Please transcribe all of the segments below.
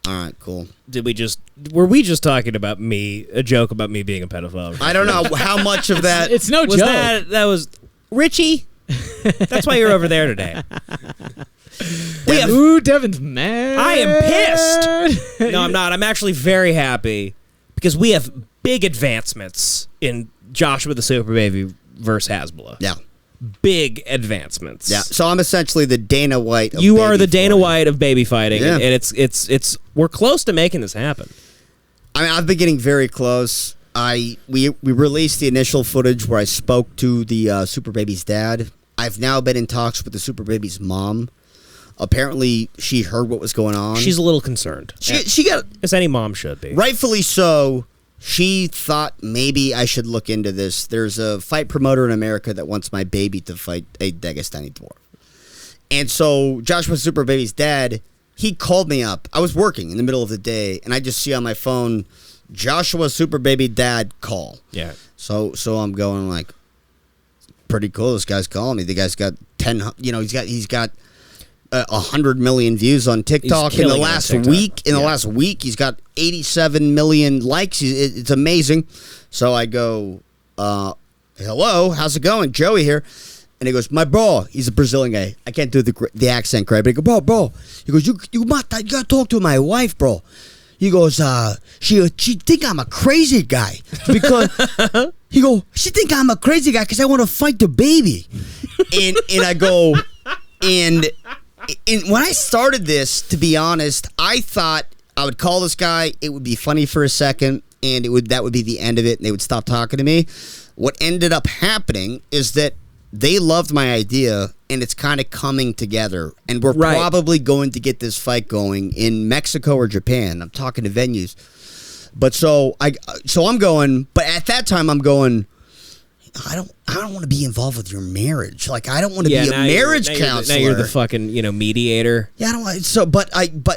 All right, cool. Were we just talking about a joke about me being a pedophile? I don't know how much of that. It's no was joke. That was Richie. That's why you're over there today. Ooh, Devin's mad. I am pissed. No, I'm not. I'm actually very happy because we have big advancements in Joshua the Superbaby versus Hasbulla. Yeah. Big advancements. Yeah. So I'm essentially the Dana White of You are baby the Dana fighting. White of baby fighting, Yeah. and it's we're close to making this happen. I mean, I've been getting very close. We released the initial footage where I spoke to the Superbaby's dad. I've now been in talks with the Superbaby's mom. Apparently, she heard what was going on. She's a little concerned. She got, as any mom should be. rightfully so. She thought maybe I should look into this. There's a fight promoter in America that wants my baby to fight a Dagestani dwarf. And so Joshua Superbaby's dad, he called me up. I was working in the middle of the day, and I just see on my phone, Joshua Superbaby dad call. Yeah. So I'm going like, pretty cool. This guy's calling me. The guy's got 10. He's got 100 million views on TikTok in the last week. In the last week, he's got 87 million likes. It's amazing. So I go, hello, how's it going? Joey here. And he goes, my bro. He's a Brazilian guy. I can't do the accent correct. But he goes, bro. He goes, you gotta talk to my wife, bro. He goes, she think I'm a crazy guy because he go, she think I'm a crazy guy because I want to fight the baby, and I go, and when I started this, to be honest, I thought I would call this guy, it would be funny for a second, and that would be the end of it, and they would stop talking to me. What ended up happening is that they loved my idea, and it's kind of coming together. And we're probably going to get this fight going in Mexico or Japan. I'm talking to venues. But so I'm going, but at that time I'm going, I don't want to be involved with your marriage. Like, I don't want to be a marriage counselor. Now you're the fucking, mediator. Yeah, I don't want, but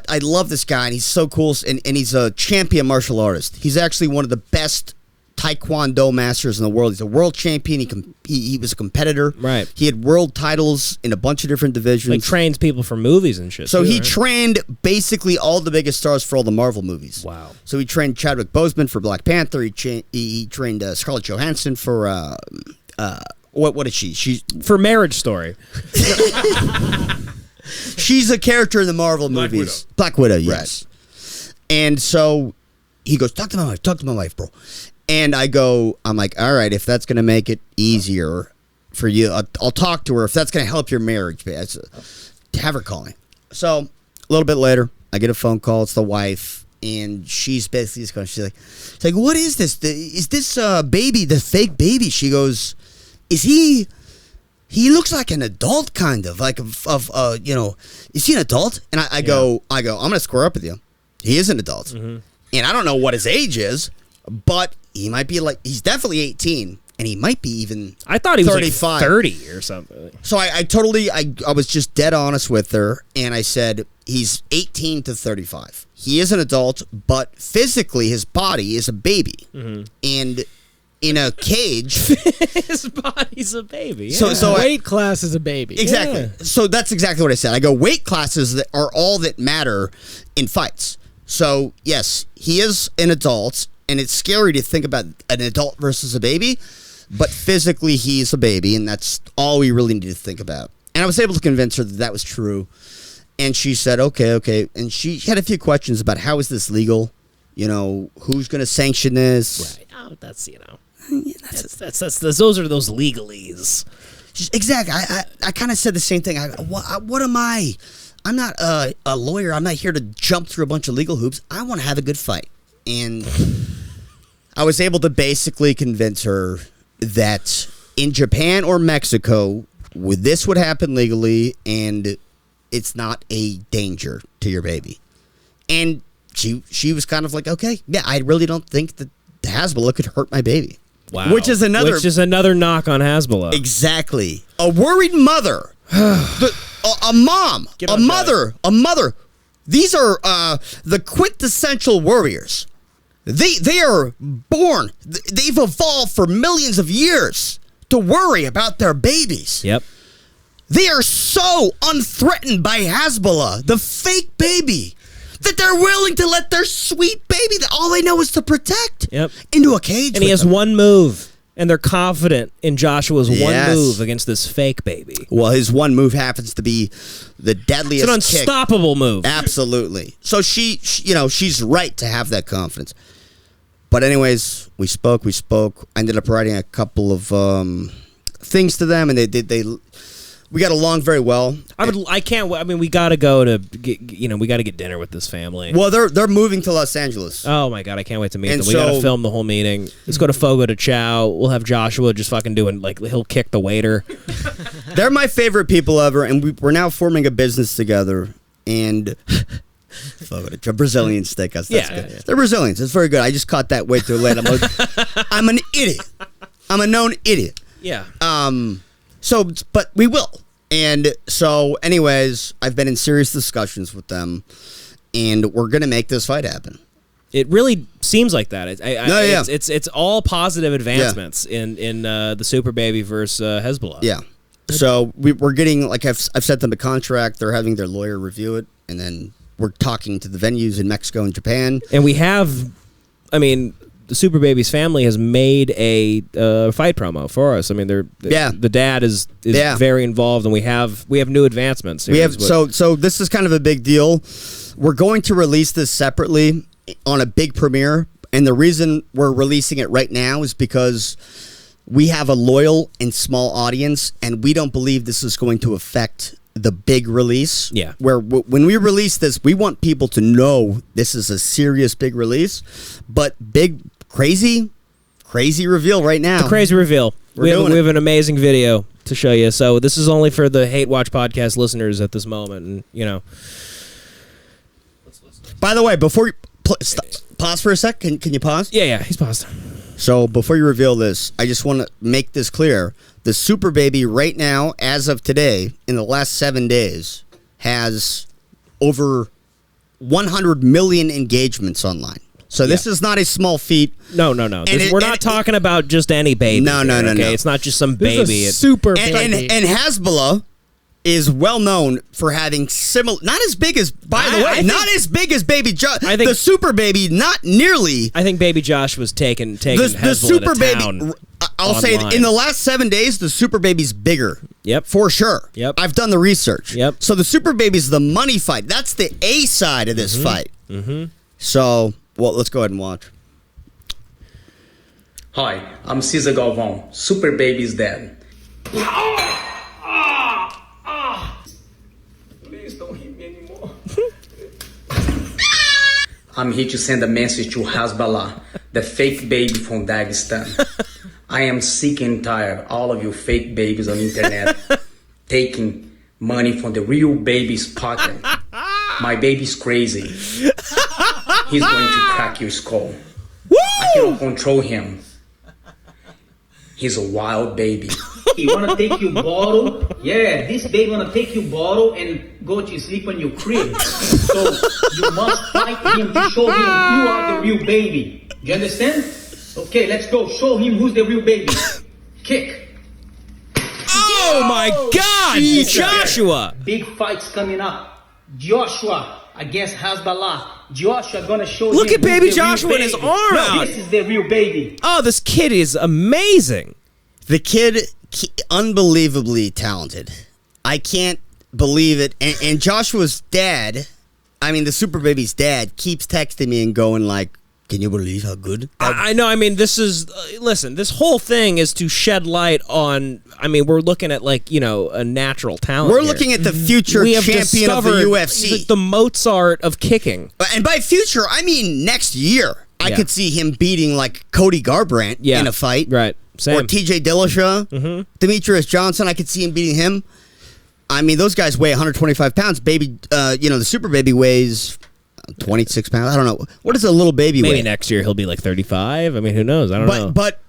I love this guy, and he's so cool, and he's a champion martial artist. He's actually one of the best Taekwondo masters in the world. He's a world champion. He was a competitor. Right. He had world titles in a bunch of different divisions. Like, trains people for movies and shit. So too, he right? trained basically all the biggest stars for all the Marvel movies. Wow. So he trained Chadwick Boseman for Black Panther. He trained Scarlett Johansson for what is she? She's for Marriage Story. She's a character in the Marvel movies. Black Widow, yes. Right. And so he goes, talk to my wife, bro. And I'm like, all right, if that's going to make it easier for you, I'll talk to her. If that's going to help your marriage, have her call me. So a little bit later, I get a phone call. It's the wife, and she's basically just going. She's like, what is this? Is this baby, the fake baby? She goes, is he? He looks like an adult, kind of like is he an adult? And I go, I'm going to square up with you. He is an adult, and I don't know what his age is, but he might be he's definitely 18, and he might be even. I thought he was 35. like 30 or something. So I was just dead honest with her, and I said he's 18 to 35. He is an adult, but physically his body is a baby, and in a cage. His body's a baby. Yeah. So weight class is a baby. Exactly. Yeah. So that's exactly what I said. I go, weight classes that are all that matter in fights. So yes, he is an adult. And it's scary to think about an adult versus a baby, but physically he's a baby, and that's all we really need to think about. And I was able to convince her that was true, and she said, okay. And she had a few questions about how is this legal? Who's going to sanction this? Right. Oh, that's those are those legalese. Exactly. I kind of said the same thing. What am I? I'm not a lawyer. I'm not here to jump through a bunch of legal hoops. I want to have a good fight. And I was able to basically convince her that in Japan or Mexico, this would happen legally, and it's not a danger to your baby. And she was kind of like, okay, yeah, I really don't think that Hasbulla could hurt my baby. Wow. Which is another knock on Hasbulla. Exactly. A worried mother, a mom, a mother. These are the quintessential warriors. They are born. They've evolved for millions of years to worry about their babies. Yep. They are so unthreatened by Hasbulla, the fake baby. that they're willing to let their sweet baby that all they know is to protect Yep. into a cage. And he has one move, and they're confident in Joshua's one Yes. move against this fake baby. Well, his one move happens to be the deadliest It's an kick. unstoppable move. Absolutely. So she, you know, she's right to have that confidence. But anyways, we spoke. I ended up writing a couple of things to them, and we got along very well. I can't. I mean, we got to go to we got to get dinner with this family. Well, they're moving to Los Angeles. Oh my god, I can't wait to meet And them. We got to so- film the whole meeting. Let's go to Fogo de Chao. We'll have Joshua just fucking doing he'll kick the waiter. They're my favorite people ever, and we're now forming a business together. And Brazilian steakhouse. That's good. Yeah. They're Brazilians. It's very good. I just caught that way too late. I'm an idiot. I'm a known idiot. Yeah. So, but we will. And so, anyways, I've been in serious discussions with them, and we're gonna make this fight happen. It really seems like that. Yeah. It's all positive advancements in the Superbaby versus Hasbulla. Yeah. So we're getting, like I've sent them a contract. They're having their lawyer review it, and then we're talking to the venues in Mexico and Japan. And we have, I mean, the Superbaby's family has made a fight promo for us. I mean, the dad is very involved, and we have new advancements. We have so this is kind of a big deal. We're going to release this separately on a big premiere, and the reason we're releasing it right now is because we have a loyal and small audience, and we don't believe this is going to affect the big release. Yeah. Where when we release this, we want people to know this is a serious big release, but big, crazy reveal right now. The crazy reveal. We have an amazing video to show you. So this is only for the Hate Watch podcast listeners at this moment, and you know. By the way, before you pause for a sec, can you pause? Yeah, he's paused. So before you reveal this, I just want to make this clear. The Superbaby right now, as of today, in the last 7 days, has over 100 million engagements online. So this is not a small feat. No. We're not talking about just any baby. No. It's not just some baby. This is a super baby. And Hasbulla is well known for having similar, not as big as, by the way, not as big as Baby Josh. The Superbaby, not nearly. I think Baby Josh was taking the Hasbulla to Superbaby. town. I'll say in the last 7 days, the Superbaby's bigger. Yep. For sure. Yep. I've done the research. Yep. So the Superbaby's the money fight. That's the A side of this fight. Mm-hmm. So, well, let's go ahead and watch. Hi, I'm Cesar Galvão. Superbaby's dad. Please don't hit me anymore. I'm here to send a message to Hasbulla, the fake baby from Dagestan. I am sick and tired of all of you fake babies on the internet taking money from the real baby's pocket. My baby's crazy. He's going to crack your skull. Woo! I cannot control him. He's a wild baby. He wanna take you bottle. Yeah, this baby wanna take you bottle and go to sleep on your crib. So you must fight him to show him you are the real baby. Do you understand? Okay, let's go. Show him who's the real baby. Kick. Oh my God, Jesus. Joshua! Big fights coming up. Joshua against Hasbulla. Joshua gonna show Look him at baby who's the real Joshua with his baby. arm No, out. this is the real baby. Oh, this kid is amazing. The kid, unbelievably talented. I can't believe it. And Joshua's dad, I mean, the Superbaby's dad, keeps texting me and going like, can you believe how good? I know. I mean, this is listen. This whole thing is to shed light on. I mean, we're looking at a natural talent. We're here. looking at the future We have champion of the discovered UFC. the Mozart of kicking. And by future, I mean next year. I Yeah. could see him beating like Cody Garbrandt in a fight. Right. Same. Or TJ Dillashaw. Demetrius Johnson, I could see him beating him. I mean, those guys weigh 125 pounds. Baby, the Superbaby weighs 26 pounds. I don't know. What does a little baby weigh? Maybe next year he'll be like 35. I mean, who knows? I don't know. But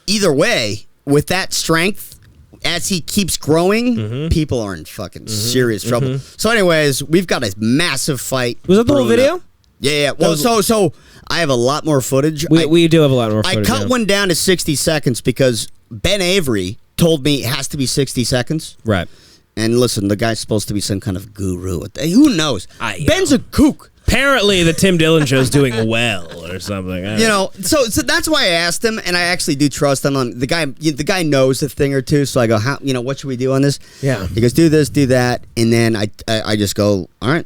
either way, with that strength, as he keeps growing, people are in fucking serious trouble. So anyways, we've got a massive fight. Was that the whole brewing video? up. Yeah. Well, so I have a lot more footage. We do have a lot more I footage. cut one down to 60 seconds because Ben Avery told me it has to be 60 seconds. Right. And listen, the guy's supposed to be some kind of guru. Who knows? Yeah. Ben's a kook. Apparently, the Tim Dillon show's doing well or something. So that's why I asked him, and I actually do trust him. The guy knows a thing or two. So I go, what should we do on this? Yeah. He goes, do this, do that, and then I just go, all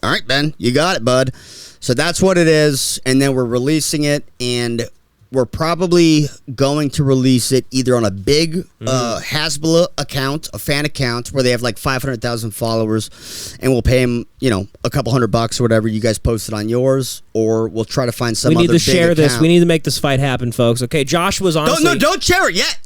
right, Ben, you got it, bud. So that's what it is, and then we're releasing it, and we're probably going to release it either on a big Hasbulla account, a fan account, where they have like 500,000 followers, and we'll pay them, a couple $100 or whatever. You guys post it on yours, or we'll try to find some. We need other to share big this. account. We need to make this fight happen, folks. Okay, Josh was honestly. Don't share it yet.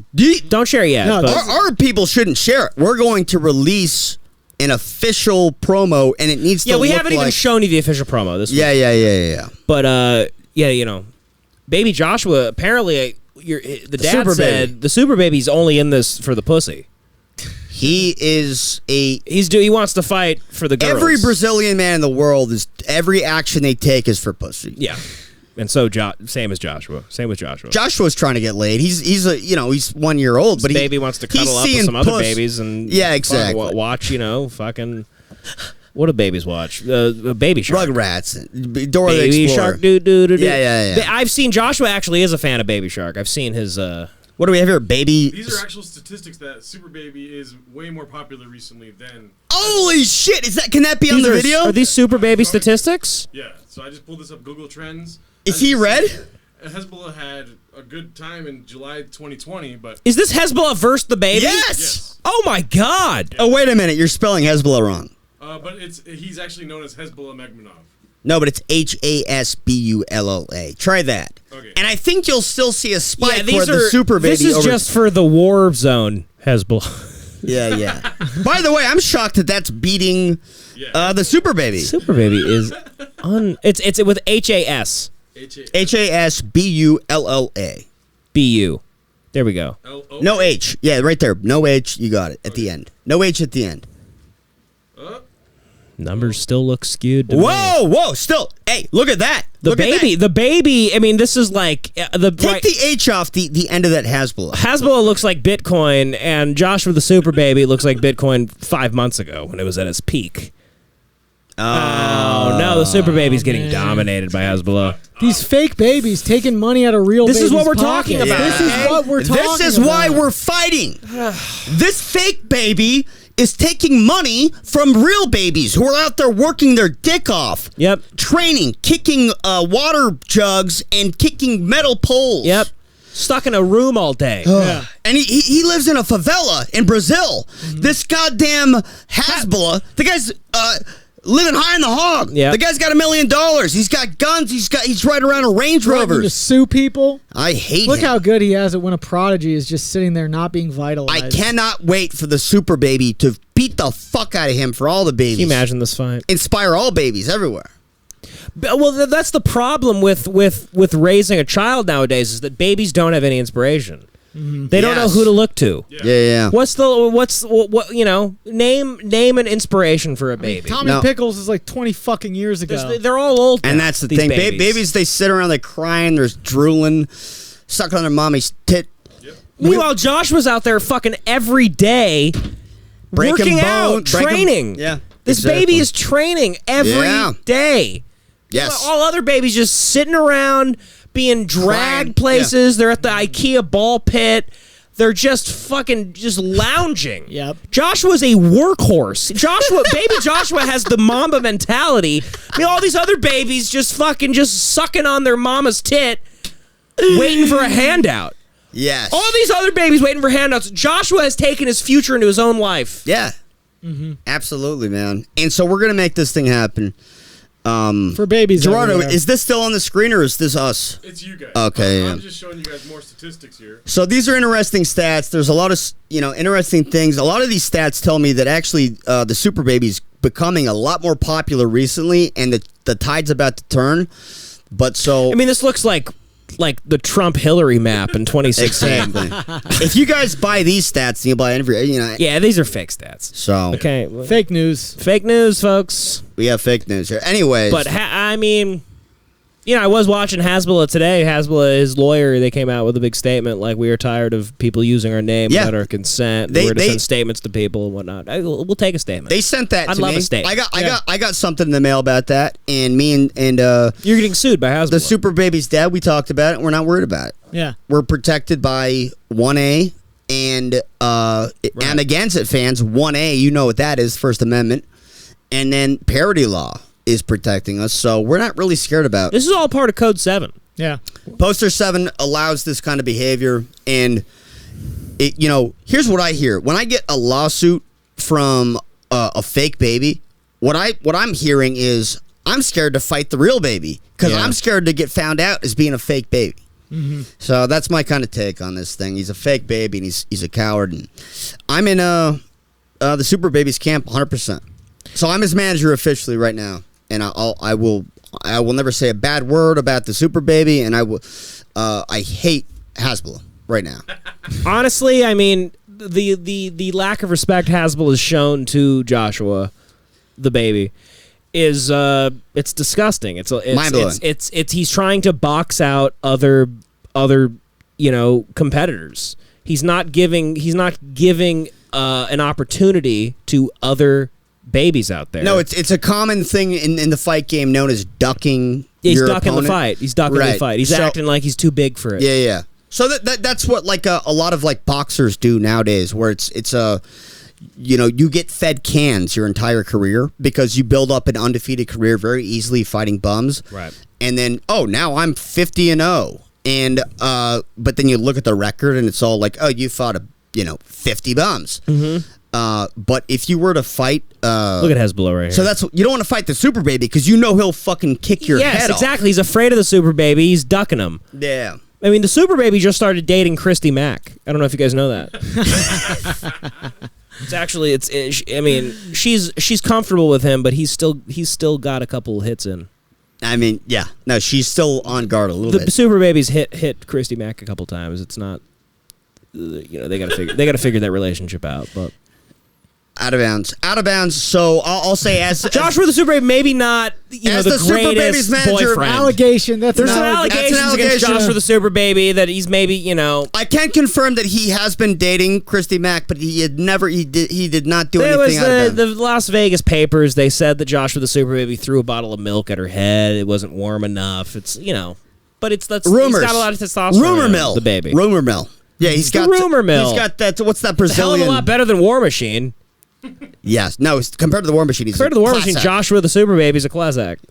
Don't share it yet. No, our people shouldn't share it. We're going to release an official promo, and it needs to. Yeah, we look haven't even shown you the official promo. This. Yeah. But Baby Joshua, apparently, the dad said the Superbaby's only in this for the pussy. He is he wants to fight for the girls. Every Brazilian man in the world every action they take is for pussy. Yeah. And so same with Joshua. Joshua's trying to get laid. He's 1 year old, but baby wants to cuddle up with some other babies and exactly. Watch fucking. What do babies watch? Baby Shark. Rugrats. Dora the Baby Explorer. Shark. Do. Yeah. I've seen Joshua actually is a fan of Baby Shark. I've seen his. What do we have here? Baby. These are actual statistics that Superbaby is way more popular recently than. Holy shit! Can that be on the video? Are these Superbaby statistics? Yeah. So I just pulled this up. Google Trends. Is he red? Hasbulla had a good time in July 2020, but is this Hasbulla versus the baby? Yes. Oh my God. Oh wait a minute! You're spelling Hasbulla wrong. But he's actually known as Hasbulla Magmanov. No, but it's Hasbulla. Try that. Okay. And I think you'll still see a spike these for the Superbaby. This is just for the war zone, Hasbulla. Yeah. By the way, I'm shocked that that's beating the Superbaby. Superbaby is it's with HAS. Hasbulla. BU. There we go. L-O-A? No H. Yeah, right there. No H. You got it at the end. No H at the end. Numbers still look skewed. To Whoa! Still, hey, look at that. The baby. I mean, this is like Take the H off the end of that Hasbulla. Hasbulla looks like Bitcoin, and Joshua the Superbaby looks like Bitcoin 5 months ago when it was at its peak. Oh no, the Superbaby's getting dominated by Hasbulla. These fake babies taking money out of real babies' This is what we're pockets. talking about. This is what we're talking about. This is why we're fighting. This fake baby is taking money from real babies who are out there working their dick off. Yep. Training, kicking water jugs, and kicking metal poles. Yep. Stuck in a room all day. And he lives in a favela in Brazil. Mm-hmm. This goddamn Hasbulla, the guy's living high in the hog. Yep. The guy's got $1 million. He's got guns. He's riding around a Range Rover. To sue people. I hate Look him. how good he has it when a prodigy is just sitting there not being vitalized. I cannot wait for the Superbaby to beat the fuck out of him for all the babies. Can you imagine this fight? Inspire all babies everywhere. Well, that's the problem with raising a child nowadays is that babies don't have any inspiration. Mm-hmm. They don't know who to look to. Yeah. Name an inspiration for a baby. Tommy Pickles is like 20 fucking years ago. They're all old now, and that's the thing. Babies, they sit around, they crying, they're drooling, sucking on their mommy's tit. Yep. Meanwhile, Josh was out there fucking every day working out, training. Yeah. This baby is training every day. Yes. All other babies just sitting around being dragged places. They're at the IKEA ball pit. They're just lounging. Yep. Joshua's a workhorse. Baby Joshua has the mamba mentality. I mean, all these other babies just sucking on their mama's tit, waiting for a handout. Yes. All these other babies waiting for handouts. Joshua has taken his future into his own life. Yeah. Mm-hmm. Absolutely, man. And so we're going to make this thing happen. For babies. Gerardo, everywhere. is this still on the screen or is this us? It's you guys. Okay. I'm just showing you guys more statistics here. So these are interesting stats. There's a lot of interesting things. A lot of these stats tell me that actually the Superbaby's becoming a lot more popular recently, and the tide's about to turn. But so I mean, this looks like the Trump-Hillary map in 2016. Exactly. If you guys buy these stats, you'll buy every. Yeah, these are fake stats. So okay, fake news, folks. We have fake news here. Anyways, but I mean, I was watching Hasbulla today. Hasbulla, his lawyer, they came out with a big statement like, we are tired of people using our name without our consent. We're to send statements to people and whatnot. We'll take a statement. They sent that to me. I'd love a statement. I got something in the mail about that, and me and you're getting sued by Hasbulla. The Superbaby's dad, we talked about it, and we're not worried about it. Yeah. We're protected by 1A, and Amagansett fans, 1A, you know what that is, First Amendment, and then parody law is protecting us, so we're not really scared about it. This is all part of Code 7. Yeah. Poster 7 allows this kind of behavior, and here's what I hear. When I get a lawsuit from a fake baby, what I'm hearing is I'm scared to fight the real baby because I'm scared to get found out as being a fake baby. Mm-hmm. So that's my kind of take on this thing. He's a fake baby, and he's a coward, and I'm in the Superbaby's camp 100%. So I'm his manager officially right now. And I will never say a bad word about the Superbaby, and I hate Hasbulla right now. Honestly, I mean, the lack of respect Hasbulla has shown to Joshua, the baby, is it's disgusting. It's mind-blowing. It's he's trying to box out other competitors. He's not giving an opportunity to other babies out there. No, it's a common thing in the fight game known as ducking. Yeah, he's your ducking opponent. The fight. He's ducking the fight. He's acting like he's too big for it. Yeah. So that's what like a lot of like boxers do nowadays, where it's you get fed cans your entire career because you build up an undefeated career very easily fighting bums. Right. And then now I'm 50-0, and but then you look at the record and it's all like, you fought 50 bums. Mm-hmm. But if you were to fight, look at Hasbulla right here. So you don't want to fight the Superbaby because he'll fucking kick your head off. Yes, exactly. He's afraid of the Superbaby. He's ducking him. Yeah. I mean, the Superbaby just started dating Christy Mack. I don't know if you guys know that. She's comfortable with him, but he's still got a couple hits in. I mean, yeah. No, she's still on guard a little bit. The Superbaby's hit Christy Mack a couple times. It's not, they gotta figure that relationship out, but. Out of bounds. So I'll say as Joshua the Superbaby, maybe not the greatest boyfriend. Allegation. There's some allegations against Joshua the Superbaby that he's maybe I can't confirm that he has been dating Christy Mack, but he did not do anything. It was the Las Vegas papers. They said that Joshua the Superbaby threw a bottle of milk at her head. It wasn't warm enough. It's but that's rumors. He's got a lot of testosterone. Rumor mill, the baby. Rumor mill. Yeah, he's got rumor mill. He's got that. What's that Brazilian? A hell of a lot better than War Machine. Yes. No, compared to the War Machine, Joshua the Superbaby is a class act.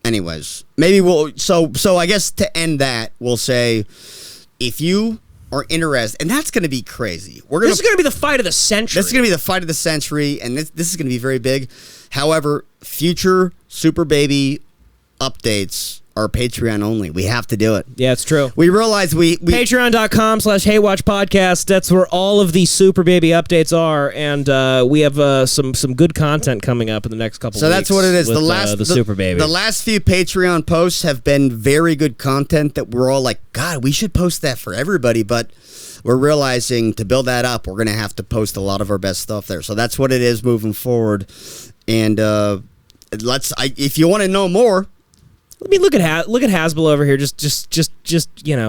Anyways, maybe we'll so I guess to end that, we'll say if you are interested, and that's going to be crazy. This is going to be the fight of the century. This is going to be the fight of the century, and this is going to be very big. However, future Superbaby updates are Patreon only. We have to do it. Yeah, it's true. We realize we Patreon.com/HeyWatchPodcast. That's where all of these Superbaby updates are, and we have some good content coming up in the next couple. So weeks that's what it is. With, the Superbaby. The last few Patreon posts have been very good content that we're all like, God, we should post that for everybody, but we're realizing to build that up, we're going to have to post a lot of our best stuff there. So that's what it is moving forward, and if you want to know more. I mean, look at Hasbulla over here, just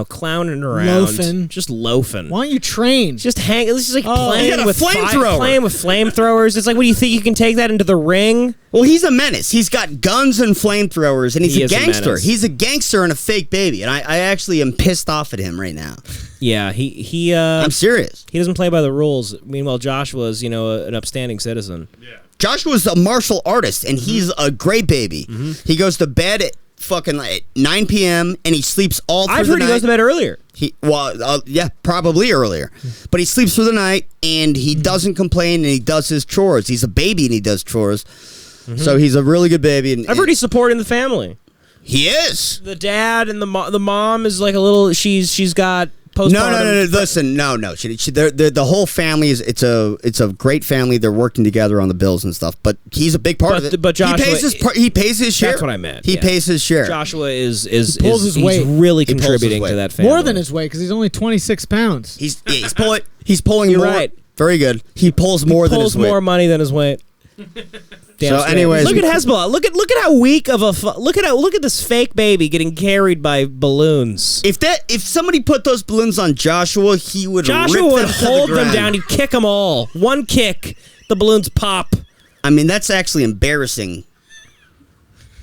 clowning around, just loafing. Why don't you train? Just hang. This is like playing with flamethrowers. It's like, what do you think you can take that into the ring? Well, he's a menace. He's got guns and flamethrowers, and he's a gangster. He's a gangster and a fake baby, and I actually am pissed off at him right now. Yeah, he. I'm serious. He doesn't play by the rules. Meanwhile, Joshua is an upstanding citizen. Yeah. Joshua's a martial artist, and he's a great baby. Mm-hmm. He goes to bed at fucking 9 p.m. and he sleeps all through the night. I've heard he goes to bed earlier. Probably earlier. But he sleeps through the night and he doesn't complain and he does his chores. He's a baby and he does chores. Mm-hmm. So he's a really good baby. And I've heard he's supporting the family. He is. The dad and the mom is like a little. She's got. Postpartum. No. Listen, no. The whole family is. It's a great family. They're working together on the bills and stuff. But he's a big part of it. But Joshua, he pays his share. That's what I meant. He pays his share. Joshua is his weight. really contributing to that family. More than his weight because he's only 26 pounds. He's pulling. He's pulling. You're more. right. Very good. He pulls more than his weight. Pulls more money than his weight. So, anyways, look at Hasbulla. Look at how weak of a look at this fake baby getting carried by balloons. If somebody put those balloons on Joshua, he would hold them down. He'd kick them all. One kick, the balloons pop. I mean, that's actually embarrassing.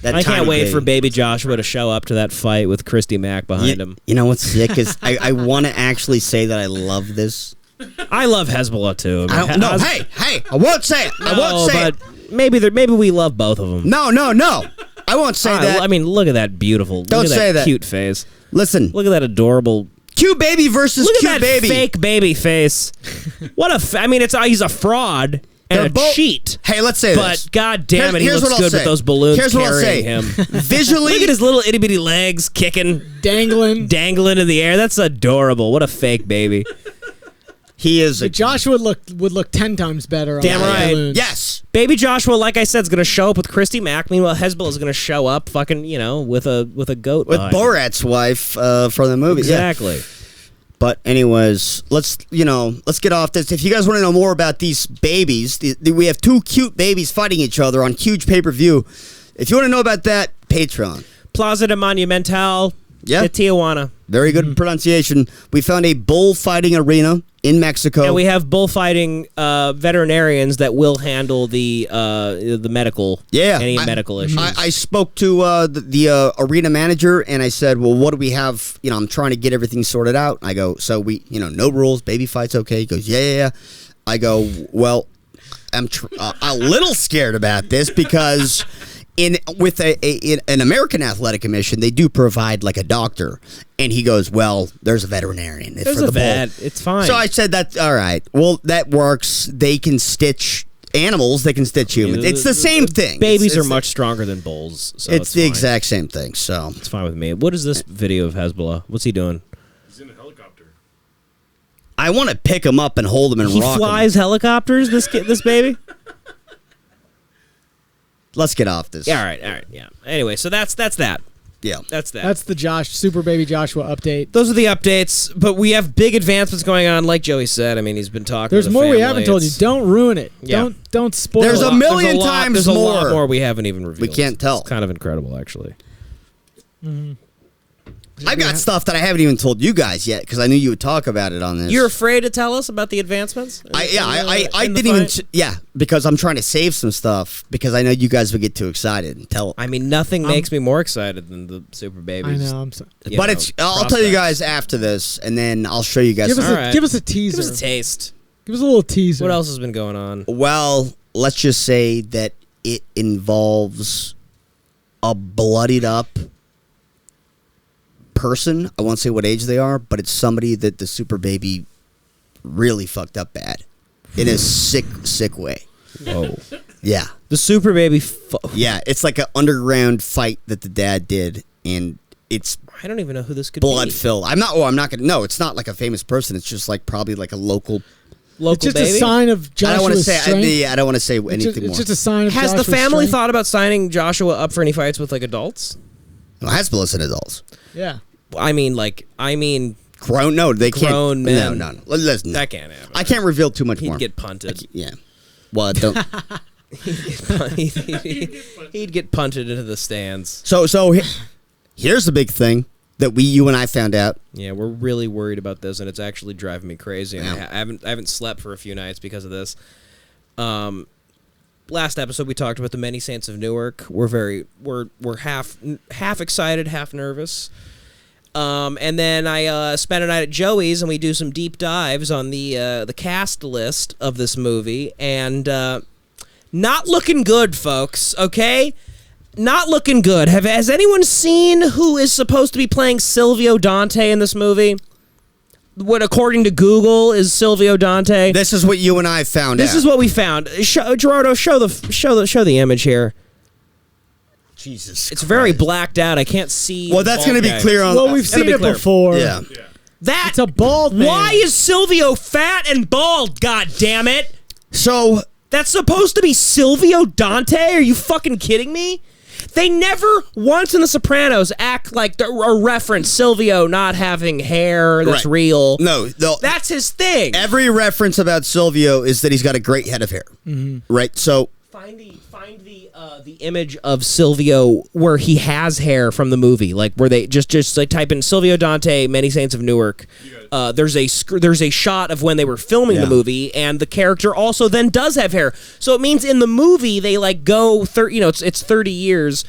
I can't wait for baby Joshua to show up to that fight with Christy Mack behind him. You know what's sick is I want to actually say that I love this. I love Hasbulla too. I don't know. Hey, I won't say it. I won't say it. Maybe we love both of them. No. I won't say that. I mean, look at that beautiful. Don't say that. Cute face. Listen. Look at that adorable. Cute baby versus cute baby. Fake baby face. I mean, he's a fraud and a cheat. Hey, let's say this. But god damn it, he looks good with those balloons carrying him. Visually, look at his little itty bitty legs kicking, dangling in the air. That's adorable. What a fake baby. He is. Joshua would look 10 times better. Damn on right. Balloons. Yes. Baby Joshua, like I said, is going to show up with Christy Mack. Meanwhile, Hasbulla is going to show up, fucking, with a goat. With Borat's wife from the movie. Exactly. Yeah. But anyways, let's get off this. If you guys want to know more about these babies, we have two cute babies fighting each other on huge pay-per-view. If you want to know about that, Patreon. Plaza de Monumental de Tijuana. Very good pronunciation. We found a bullfighting arena in Mexico. And we have bullfighting veterinarians that will handle the medical, any medical issues. I spoke to the arena manager, and I said, well, what do we have? I'm trying to get everything sorted out. I go, so we, no rules, baby fights okay? He goes, yeah. I go, well, I'm a little scared about this because... With an American Athletic Commission, they do provide like a doctor, and he goes, "Well, there's a veterinarian. There's a vet. It's fine." So I said, "That's all right. Well, that works. They can stitch animals. They can stitch humans. It's the same thing. Babies are much stronger than bulls. So it's the exact same thing. So it's fine with me. What is this video of Hasbulla? What's he doing? He's in a helicopter. I want to pick him up and hold him and rock him. He flies helicopters. This baby. Let's get off this. Yeah, all right, yeah. Anyway, so that's that. Yeah. That's that. That's the Super Baby Joshua update. Those are the updates, but we have big advancements going on, like Joey said. I mean, he's been talking There's to the more family. we haven't told you. Don't ruin it. Yeah. Don't spoil it. There's a million times there's more. There's a lot more we haven't even revealed. We can't tell. It's kind of incredible, actually. Mm-hmm. I've got stuff that I haven't even told you guys yet because I knew you would talk about it on this. You're afraid to tell us about the advancements? I didn't even. Because I'm trying to save some stuff because I know you guys would get too excited and tell. I mean, nothing makes me more excited than the Superbabies. I know. I'm sorry. But I'll tell you guys after this, and then I'll show you guys. Give us a teaser. Give us a taste. Give us a little teaser. What else has been going on? Well, let's just say that it involves a bloodied up person. I won't say what age they are, but it's somebody that the Superbaby really fucked up bad in a sick way. Whoa. Yeah. The Superbaby. Yeah, it's like an underground fight that the dad did, and it's. I don't even know who this could be. Blood filled. I'm not gonna. No, it's not like a famous person. It's just like probably like a local. It's just a sign of Joshua's strength. I don't want to say anything more. It's just a sign of Has Joshua's the family strength. thought about signing Joshua up for any fights with like adults? No, Hasbulla's an adults. Yeah. I mean, grown. No, they can't. Grown men. No. Listen, that can't happen. I can't reveal too much more. He'd get punted. Yeah. Well, don't. He'd get punted into the stands. So here's the big thing that you and I found out. Yeah, we're really worried about this, and it's actually driving me crazy. And I haven't slept for a few nights because of this. Last episode we talked about the Many Saints of Newark. We're half excited, half nervous. And then I spent a night at Joey's, and we do some deep dives on the cast list of this movie, and not looking good, folks. Okay, not looking good. Has anyone seen who is supposed to be playing Silvio Dante in this movie? What, according to Google, is Silvio Dante? This is what you and I found out. This is what we found. Gerardo, show the image here. Jesus, it's very blacked out. I can't see. Well, that's going to be clear on. Well, we've seen it before. Yeah. It's a bald man. Why is Silvio fat and bald? God damn it! So that's supposed to be Silvio Dante? Are you fucking kidding me? They never once in The Sopranos act like a reference Silvio not having hair that's real. No, that's his thing. Every reference about Silvio is that he's got a great head of hair. Mm-hmm. Right? So Find the image of Silvio where he has hair from the movie, like where they just like type in Silvio Dante, Many Saints of Newark. There's a shot of when they were filming the movie, and the character also then does have hair. So it means in the movie they like go it's 30 years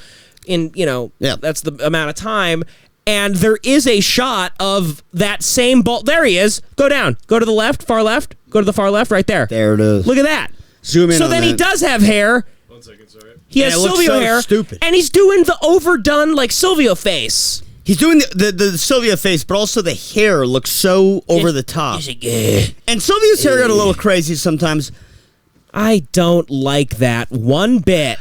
in that's the amount of time. And there is a shot of that same bald. There he is. Go down. Go to the left. Far left. Go to the far left. Right there. There it is. Look at that. Zoom in. So then he does have hair. 1 second, sorry. He has Silvio hair. Stupid. And he's doing the overdone like Silvio face. He's doing the Silvio face, but also the hair looks so over the top. And Silvio's hair got a little crazy sometimes. I don't like that one bit.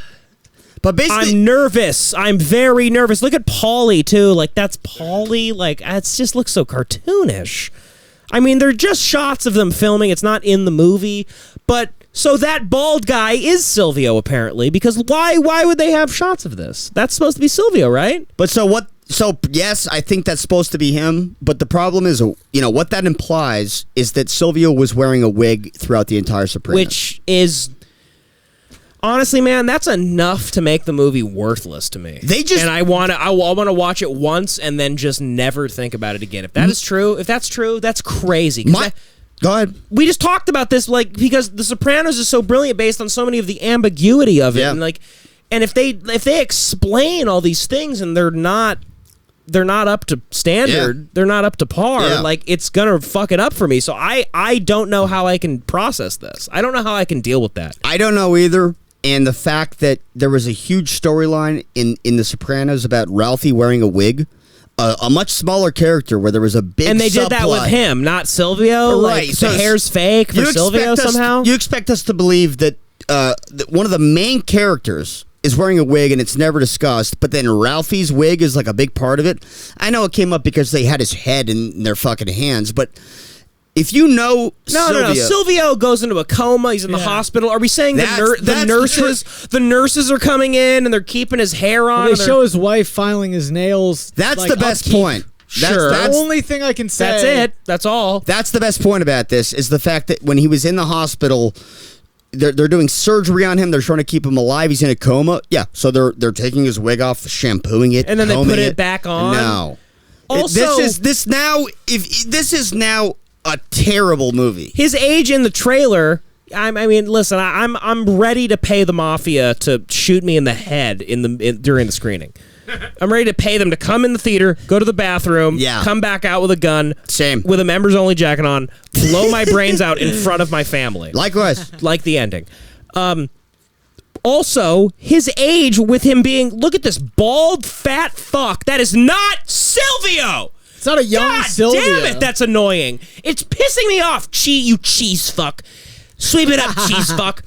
But basically, I'm nervous. I'm very nervous. Look at Paulie, too. Like, that's Paulie. Like, it just looks so cartoonish. I mean, they're just shots of them filming. It's not in the movie. But, so that bald guy is Silvio, apparently. Because why would they have shots of this? That's supposed to be Silvio, right? But so, yes, I think that's supposed to be him. But the problem is, what that implies is that Silvio was wearing a wig throughout the entire Sopranos. Which is... Honestly, man, that's enough to make the movie worthless to me. And I want to watch it once and then just never think about it again. If that's true, that's crazy. Go ahead. We just talked about this, like, because The Sopranos is so brilliant based on so many of the ambiguity of it, and if they explain all these things and they're not up to standard, they're not up to par, like, it's gonna fuck it up for me. So I don't know how I can process this. I don't know how I can deal with that. I don't know either. And the fact that there was a huge storyline in The Sopranos about Ralphie wearing a wig, a much smaller character where there was a big and they did that with him, not Silvio. Right, like, so the hair's fake for Silvio somehow. You expect us to believe that one of the main characters is wearing a wig and it's never discussed, but then Ralphie's wig is like a big part of it. I know it came up because they had his head in their fucking hands, but if you know No. Silvio goes into a coma. He's in the hospital. Are we saying the nurses are coming in and they're keeping his hair on? They show his wife filing his nails. That's the best point. Sure. That's the only thing I can say. That's it. That's all. That's the best point about this is the fact that when he was in the hospital, they're doing surgery on him. They're trying to keep him alive. He's in a coma. Yeah, so they're taking his wig off, shampooing it, and then they put it back on. No. Also, this is now a terrible movie. His age in the trailer. I mean, listen. I'm ready to pay the mafia to shoot me in the head during the screening. I'm ready to pay them to come in the theater, go to the bathroom, come back out with a gun, with a members only jacket on, blow my brains out in front of my family. Likewise, like the ending. Also, his age with him being, look at this bald fat fuck. That is not Silvio. It's not a young Silvio. Damn it, that's annoying. It's pissing me off. You cheese fuck. Sweep it up, cheese fuck.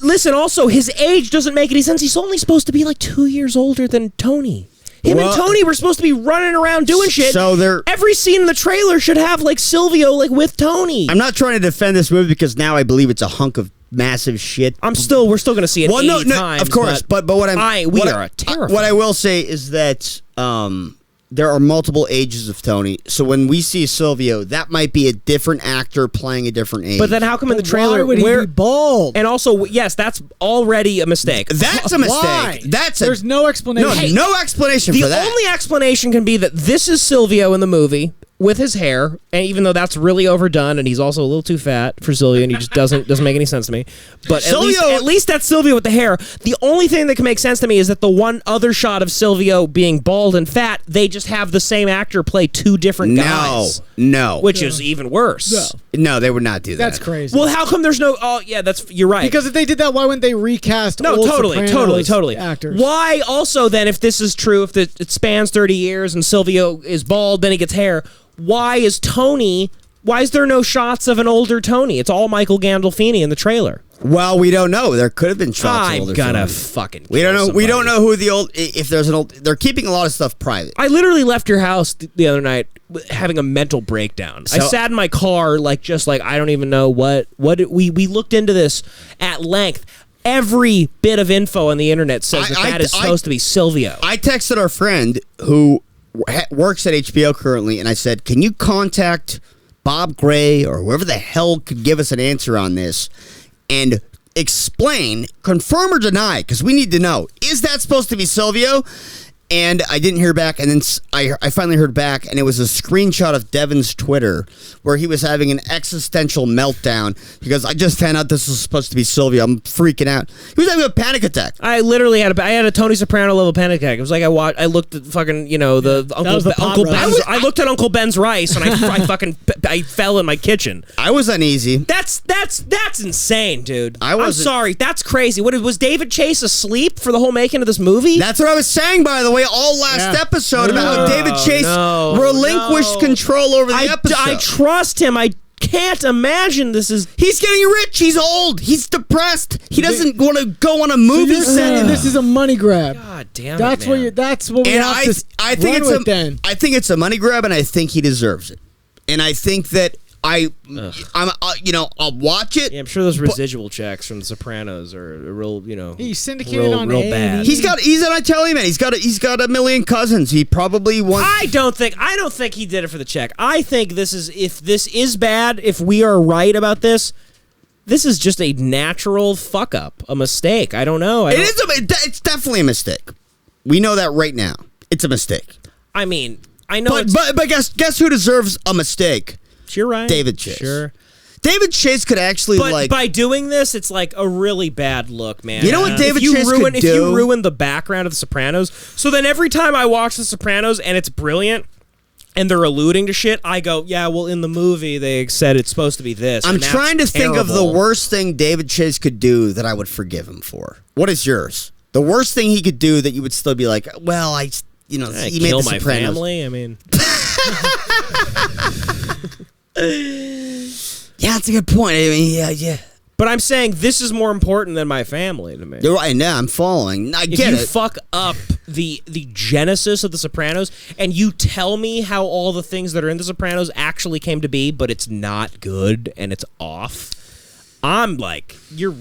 Listen, also, his age doesn't make any sense. He's only supposed to be like 2 years older than Tony. Him and Tony were supposed to be running around doing shit. So every scene in the trailer should have like Silvio like with Tony. I'm not trying to defend this movie because now I believe it's a hunk of massive shit. We're still going to see it 80 times. Of course, but what are terrified. What I will say is that there are multiple ages of Tony. So when we see Silvio, that might be a different actor playing a different age. But then how come in the trailer why would he be bald? And also, yes, that's already a mistake. That's a mistake. Why? There's no explanation. No explanation for that. The only explanation can be that this is Silvio in the movie with his hair, and even though that's really overdone, and he's also a little too fat for Silvio, and he just doesn't make any sense to me. But at least that's Silvio with the hair. The only thing that can make sense to me is that the one other shot of Silvio being bald and fat, they just have the same actor play two different guys. No. Which is even worse. No, they would not do that. That's crazy. Well, how come there's no... Oh, yeah, you're right. Because if they did that, why wouldn't they recast old totally actors? Why also then, if this is true, if it spans 30 years and Silvio is bald, then he gets hair... Why is there no shots of an older Tony? It's all Michael Gandolfini in the trailer. Well, we don't know. There could have been shots of older Tony. I'm gonna fucking We don't know. Somebody. We don't know who if there's an old... They're keeping a lot of stuff private. I literally left your house the other night having a mental breakdown. I sat in my car just like I don't even know what we looked into this at length. Every bit of info on the internet says that is supposed to be Silvio. I texted our friend who works at HBO currently, and I said, can you contact Bob Gray or whoever the hell could give us an answer on this? And explain, confirm or deny, because we need to know, is that supposed to be Silvio? And I didn't hear back, and then I finally heard back, and it was a screenshot of Devan's Twitter where he was having an existential meltdown because I just found out this was supposed to be Silvio. I'm freaking out. He was having a panic attack. I literally had a Tony Soprano level panic attack. It was like I looked at fucking Uncle Ben's. I looked at Uncle Ben's rice, and I fell in my kitchen. I was uneasy. That's insane, dude. I'm sorry. That's crazy. What was David Chase asleep for the whole making of this movie? That's what I was saying, by the way. All last episode about how David Chase relinquished control over the episode. I trust him. I can't imagine this is... He's getting rich. He's old. He's depressed. He doesn't want to go on a movie set. Saying this is a money grab. God damn it, That's man. That's what we have to I think it's a money grab, and I think he deserves it. And I think that I'll watch it. Yeah, I'm sure those residual checks from The Sopranos are real, he's syndicated on real bad. He's an Italian man. He's got a million cousins. He probably wants. I don't think he did it for the check. I think if this is bad, if we are right about this, this is just a natural fuck up, a mistake. I don't know. It's definitely a mistake. We know that right now. It's a mistake. I mean, I know. But guess who deserves a mistake? You're right. David Chase. Sure. David Chase could actually by doing this, it's like a really bad look, man. You know what David Chase could do? If you ruin the background of The Sopranos, so then every time I watch The Sopranos and it's brilliant and they're alluding to shit, I go, yeah, well, in the movie they said it's supposed to be this. I'm trying to think of the worst thing David Chase could do that I would forgive him for. What is yours? The worst thing he could do that you would still be like, well, he made kill The my Sopranos. family. I mean. Yeah, that's a good point. I mean, yeah. But I'm saying this is more important than my family to me. You're right. Now I'm following. I get it. If you fuck up the genesis of The Sopranos and you tell me how all the things that are in The Sopranos actually came to be, but it's not good and it's off, I'm like, you're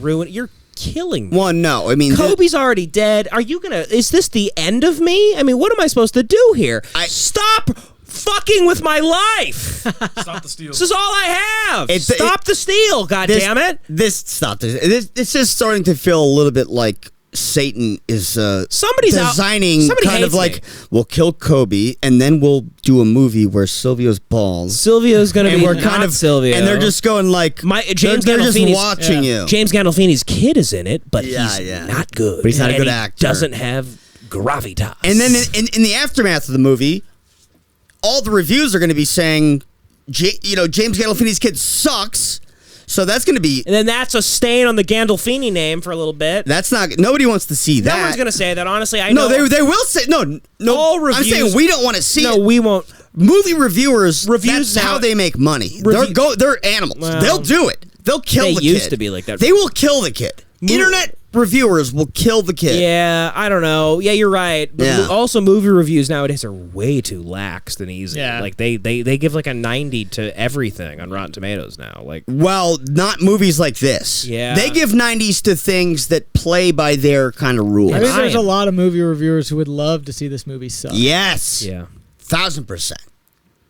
killing me. Well, no, I mean, Kobe's already dead. Is this the end of me? I mean, what am I supposed to do here? Stop fucking with my life. Stop the steal. This is all I have. Stop the steal, goddammit. This is starting to feel a little bit like Satan is designing kind of like, we'll kill Kobe and then we'll do a movie where Silvio's bald. Silvio's going to be not Silvio. And they're just going like, James they're just watching you. James Gandolfini's kid is in it, but he's not good. But he's not a good actor. Doesn't have gravitas. And then in the aftermath of the movie, all the reviews are going to be saying, James Gandolfini's kid sucks. So that's going to be... And then that's a stain on the Gandolfini name for a little bit. That's not... Nobody wants to see that. No one's going to say that, honestly. I know. No, they will say... No. All reviews... I'm saying we don't want to see it. No, we won't. Movie reviewers, that's how they make money. They're animals. Well, they'll do it. They'll kill the kid. They used to be like that. They will kill the kid. Internet reviewers will kill the kid. Yeah, I don't know. Yeah, you're right. But also, movie reviews nowadays are way too lax and easy. Yeah. Like they give like a 90 to everything on Rotten Tomatoes now. Like, well, not movies like this. Yeah, they give 90s to things that play by their kind of rules. I think there's a lot of movie reviewers who would love to see this movie suck. Yes. Yeah. 1000%.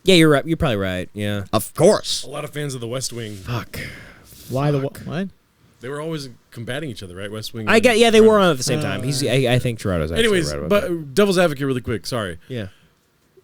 Yeah, you're right. You're probably right. Yeah. Of course. A lot of fans of The West Wing. Fuck. Why the what? They were always combating each other, right? West Wing. They were on at the same time. I think Gerardo's actually anyways, right about but that. Devil's Advocate really quick, sorry. Yeah.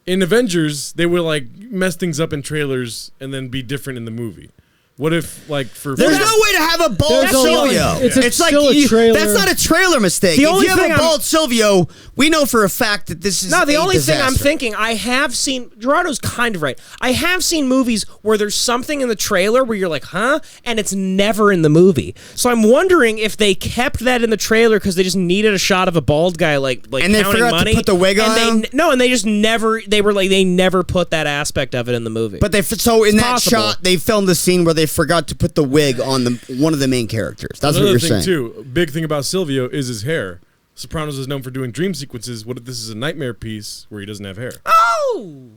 In Avengers, they would like mess things up in trailers and then be different in the movie. What if, like, for... There's no way to have a bald Silvio. It's like a trailer. That's not a trailer mistake. If you have a bald Silvio, we know for a fact that this is the only disaster. thing I'm thinking, I have seen... Gerardo's kind of right. I have seen movies where there's something in the trailer where you're like, huh? And it's never in the movie. So I'm wondering if they kept that in the trailer because they just needed a shot of a bald guy, like and they counting forgot money. to put the wig on him? And they just never... They never put that aspect of it in the movie. But in that shot, they filmed the scene where they forgot to put the wig on one of the main characters. That's what you're saying. Too, big thing about Silvio is his hair. Sopranos is known for doing dream sequences. What if this is a nightmare piece where he doesn't have hair? Oh,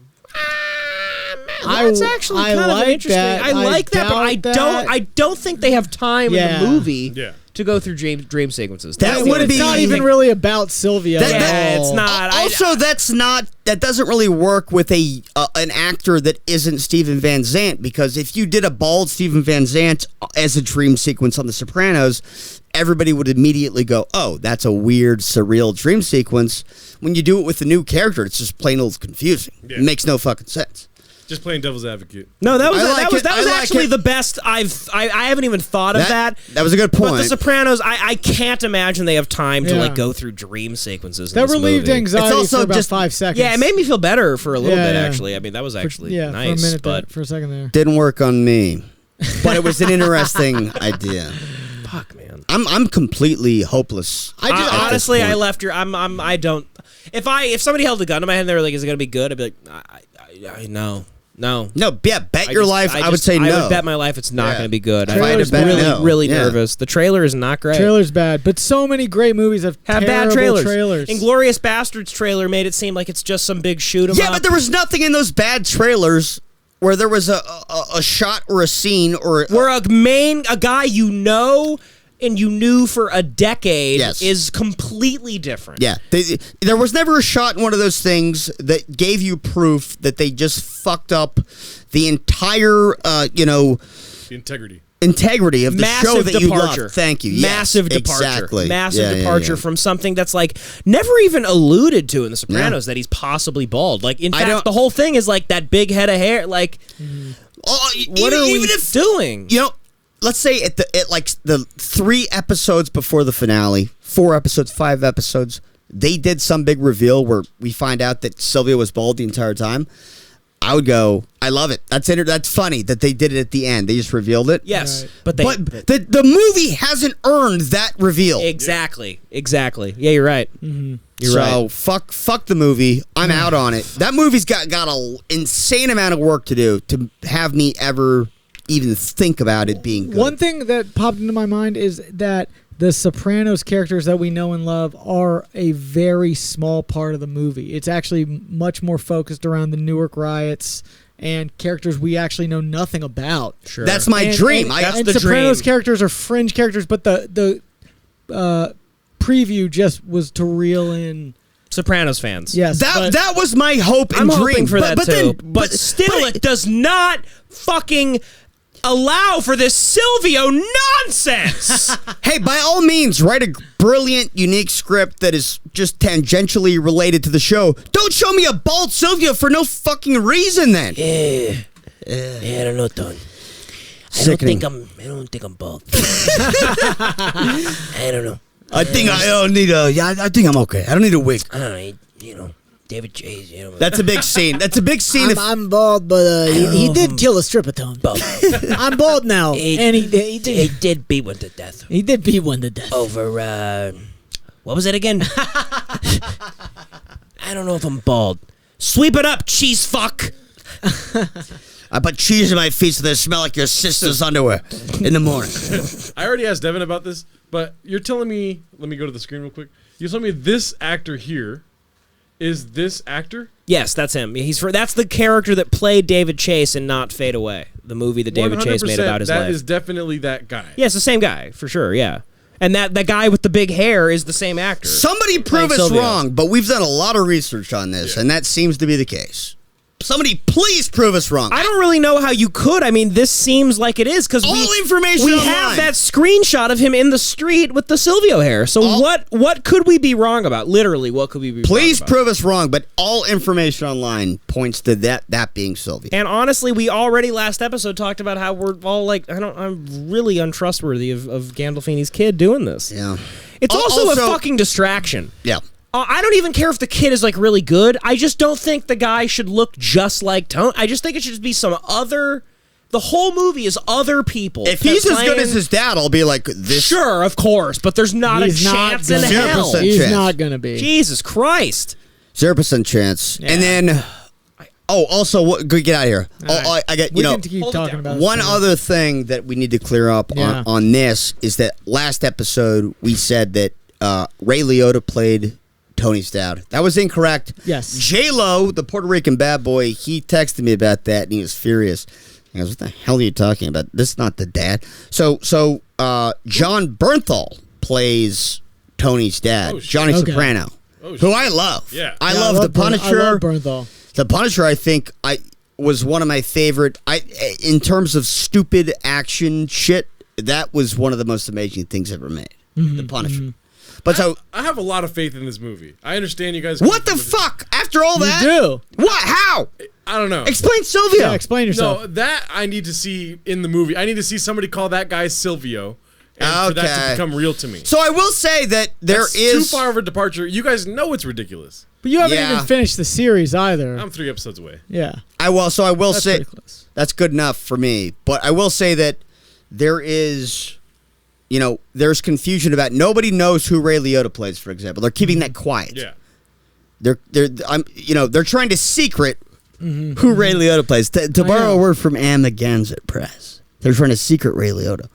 that's actually kind of interesting. I like that, but I don't think they have time in the movie to go through dream sequences. That would it's be not even really about Sylvia. It's not. Also, that doesn't really work with an actor that isn't Steven Van Zandt, because if you did a bald Steven Van Zandt as a dream sequence on The Sopranos, everybody would immediately go, "Oh, that's a weird, surreal dream sequence." When you do it with a new character, it's just plain old confusing. Yeah. It makes no fucking sense. Just playing devil's advocate. No, that was actually the best. I haven't even thought of that. That was a good point. But The Sopranos, I can't imagine they have time to like go through dream sequences. That relieved anxiety it's also for about just 5 seconds. Yeah, it made me feel better for a little bit. Actually, I mean that was actually nice. For a minute but for a second there, didn't work on me. But it was an interesting idea. Fuck, man. I'm completely hopeless. Honestly, I left your. I don't. If somebody held a gun to my head and they were like, "Is it gonna be good?" I'd be like, I know. No. Yeah, bet your life. I would say no. I would bet my life it's not going to be good. I'm really nervous. The trailer is not great. Trailer's bad, but so many great movies have bad trailers. Inglourious Bastards trailer made it seem like it's just some big shoot 'em up. Yeah, but there was nothing in those bad trailers where there was a shot or a scene or where a guy you know and you knew for a decade is completely different. Yeah. There was never a shot in one of those things that gave you proof that they just fucked up the entire, the integrity of the show that you love. Thank you. Massive departure. Exactly. Massive departure from something that's like never even alluded to in The Sopranos that he's possibly bald. Like, in fact, the whole thing is like that big head of hair. Like, what are we doing? You know, let's say at the 3 episodes before the finale, 4 episodes, 5 episodes, they did some big reveal where we find out that Sylvia was bald the entire time. I would go, I love it. That's funny that they did it at the end. They just revealed it. Yes, right. but the movie hasn't earned that reveal. Exactly. Yeah, you're right. Mm-hmm. You're right. Fuck the movie. I'm out on it. That movie's got an insane amount of work to do to have me ever even think about it being good. One thing that popped into my mind is that the Sopranos characters that we know and love are a very small part of the movie. It's actually much more focused around the Newark riots and characters we actually know nothing about. Sure. That's my dream. And Sopranos characters are fringe characters, but the preview just was to reel in Sopranos fans. Yes. That was my hope and I'm dream. hoping for that too. But still, it does not fucking allow for this Silvio nonsense. Hey, by all means, write a brilliant, unique script that is just tangentially related to the show. Don't show me a bald Silvio for no fucking reason, then. Yeah, I don't know, Don. I don't think I'm bald. I don't know. I think I'm okay. I don't need a wig. I don't know, David Chase, That's a big scene. I'm bald, but he did kill a stripper, Tone. I'm bald now. And he did beat one to death. He did beat one to death. Over, what was it again? I don't know if I'm bald. Sweep it up, cheese fuck. I put cheese in my feet so they smell like your sister's underwear in the morning. I already asked Devin about this, but you're telling me, let me go to the screen real quick. You're telling me this actor here is this actor? Yes, that's him. That's the character that played David Chase in Not Fade Away, the movie that David Chase made about his life. That is definitely that guy. Yeah, it's the same guy, for sure, yeah. And that guy with the big hair is the same actor. Somebody prove us wrong, but we've done a lot of research on this, and that seems to be the case. Somebody please prove us wrong. I don't really know how you could. I mean, this seems like it is because we have that screenshot of him in the street with the Silvio hair. So what could we be wrong about? Literally, what could we be wrong about? Please prove us wrong, but all information online points to that being Silvio. And honestly, we already last episode talked about how we're all like, I'm really untrustworthy of Gandolfini's kid doing this. Yeah. It's also a fucking distraction. Yeah. I don't even care if the kid is like really good. I just don't think the guy should look just like Tone. I just think it should just be some other. The whole movie is other people. If he's as good as his dad, I'll be like this. Sure, of course, but there's not a chance in hell. He's not gonna be. Jesus Christ. 0% chance. Yeah. And then, also, get out of here. Right. I get we can keep talking about one other thing that we need to clear up on this is that last episode we said that Ray Liotta played Tony Stout. That was incorrect. Yes. J-Lo, the Puerto Rican bad boy, he texted me about that, and he was furious. He goes, what the hell are you talking about? This is not the dad. So John Bernthal plays Tony's dad, Johnny Soprano, who I love. Yeah. I love The Punisher. I love Bernthal. The Punisher, I think, was one of my favorite. In terms of stupid action shit, that was one of the most amazing things ever made. The Punisher. Mm-hmm. But I have a lot of faith in this movie. I understand you guys. What the fuck? After all that, you do. What? How? I don't know. Explain Silvio. Yeah, explain yourself. No, that I need to see in the movie. I need to see somebody call that guy Silvio. And for that to become real to me. So I will say that That's too far of a departure. You guys know it's ridiculous. But you haven't even finished the series either. I'm 3 episodes away. Yeah. I will say close. That's good enough for me. But I will say that there is, there's confusion about nobody knows who Ray Liotta plays. For example, they're keeping that quiet. Yeah. They're trying to secret who Ray Liotta plays. To borrow a word from Amagansett Press. They're trying to secret Ray Liotta.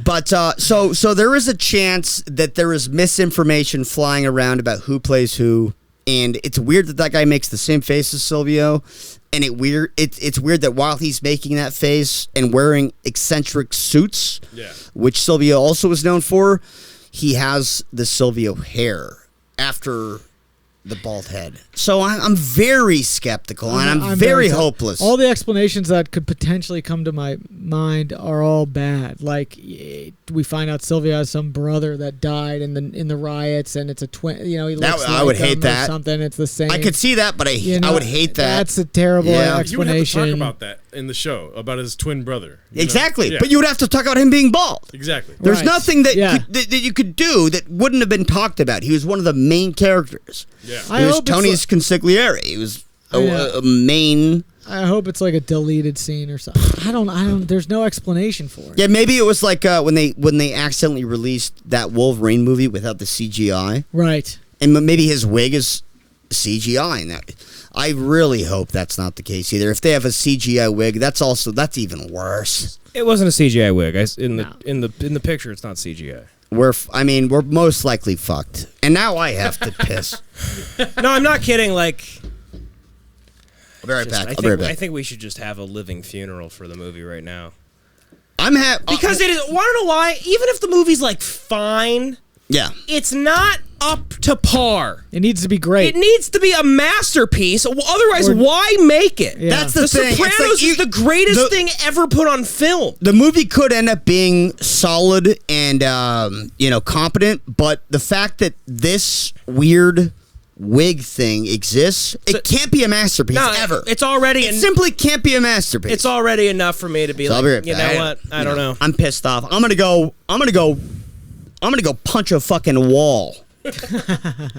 But so there is a chance that there is misinformation flying around about who plays who, and it's weird that guy makes the same face as Silvio, and it's weird that while he's making that face and wearing eccentric suits, which Silvio also is known for, he has the Silvio hair after the bald head. So I'm very skeptical, and I'm very hopeless. All the explanations that could potentially come to my mind are all bad. Like, we find out Silvio has some brother that died in the riots, and it's a twin. He looks I would hate that. Or something. It's the same. I could see that, but I would hate that. That's a terrible explanation. You would have to talk about that in the show, about his twin brother. Exactly. Yeah. But you would have to talk about him being bald. Exactly. There's nothing that you could do that wouldn't have been talked about. He was one of the main characters. Yeah. He was Tony's consigliere. He was a main. I hope it's like a deleted scene or something. I don't. There's no explanation for it. Yeah, maybe it was like when they accidentally released that Wolverine movie without the CGI. Right. And maybe his wig is CGI, and that. I really hope that's not the case either. If they have a CGI wig, that's even worse. It wasn't a CGI wig. In the picture, it's not CGI. We're most likely fucked. And now I have to piss. No, I'm not kidding. Like, I'll be right back. I think we should just have a living funeral for the movie right now. I'm happy because it is. Want to know why? Even if the movie's like fine, it's not up to par. It needs to be great. It needs to be a masterpiece. Otherwise, why make it? Yeah. That's the thing. Sopranos is the greatest thing ever put on film. The movie could end up being solid and competent, but the fact that this weird wig thing exists, it can't be a masterpiece ever. It's already it simply can't be a masterpiece. It's already enough for me to be like, you know what? I don't know. I'm pissed off. I'm gonna go punch a fucking wall.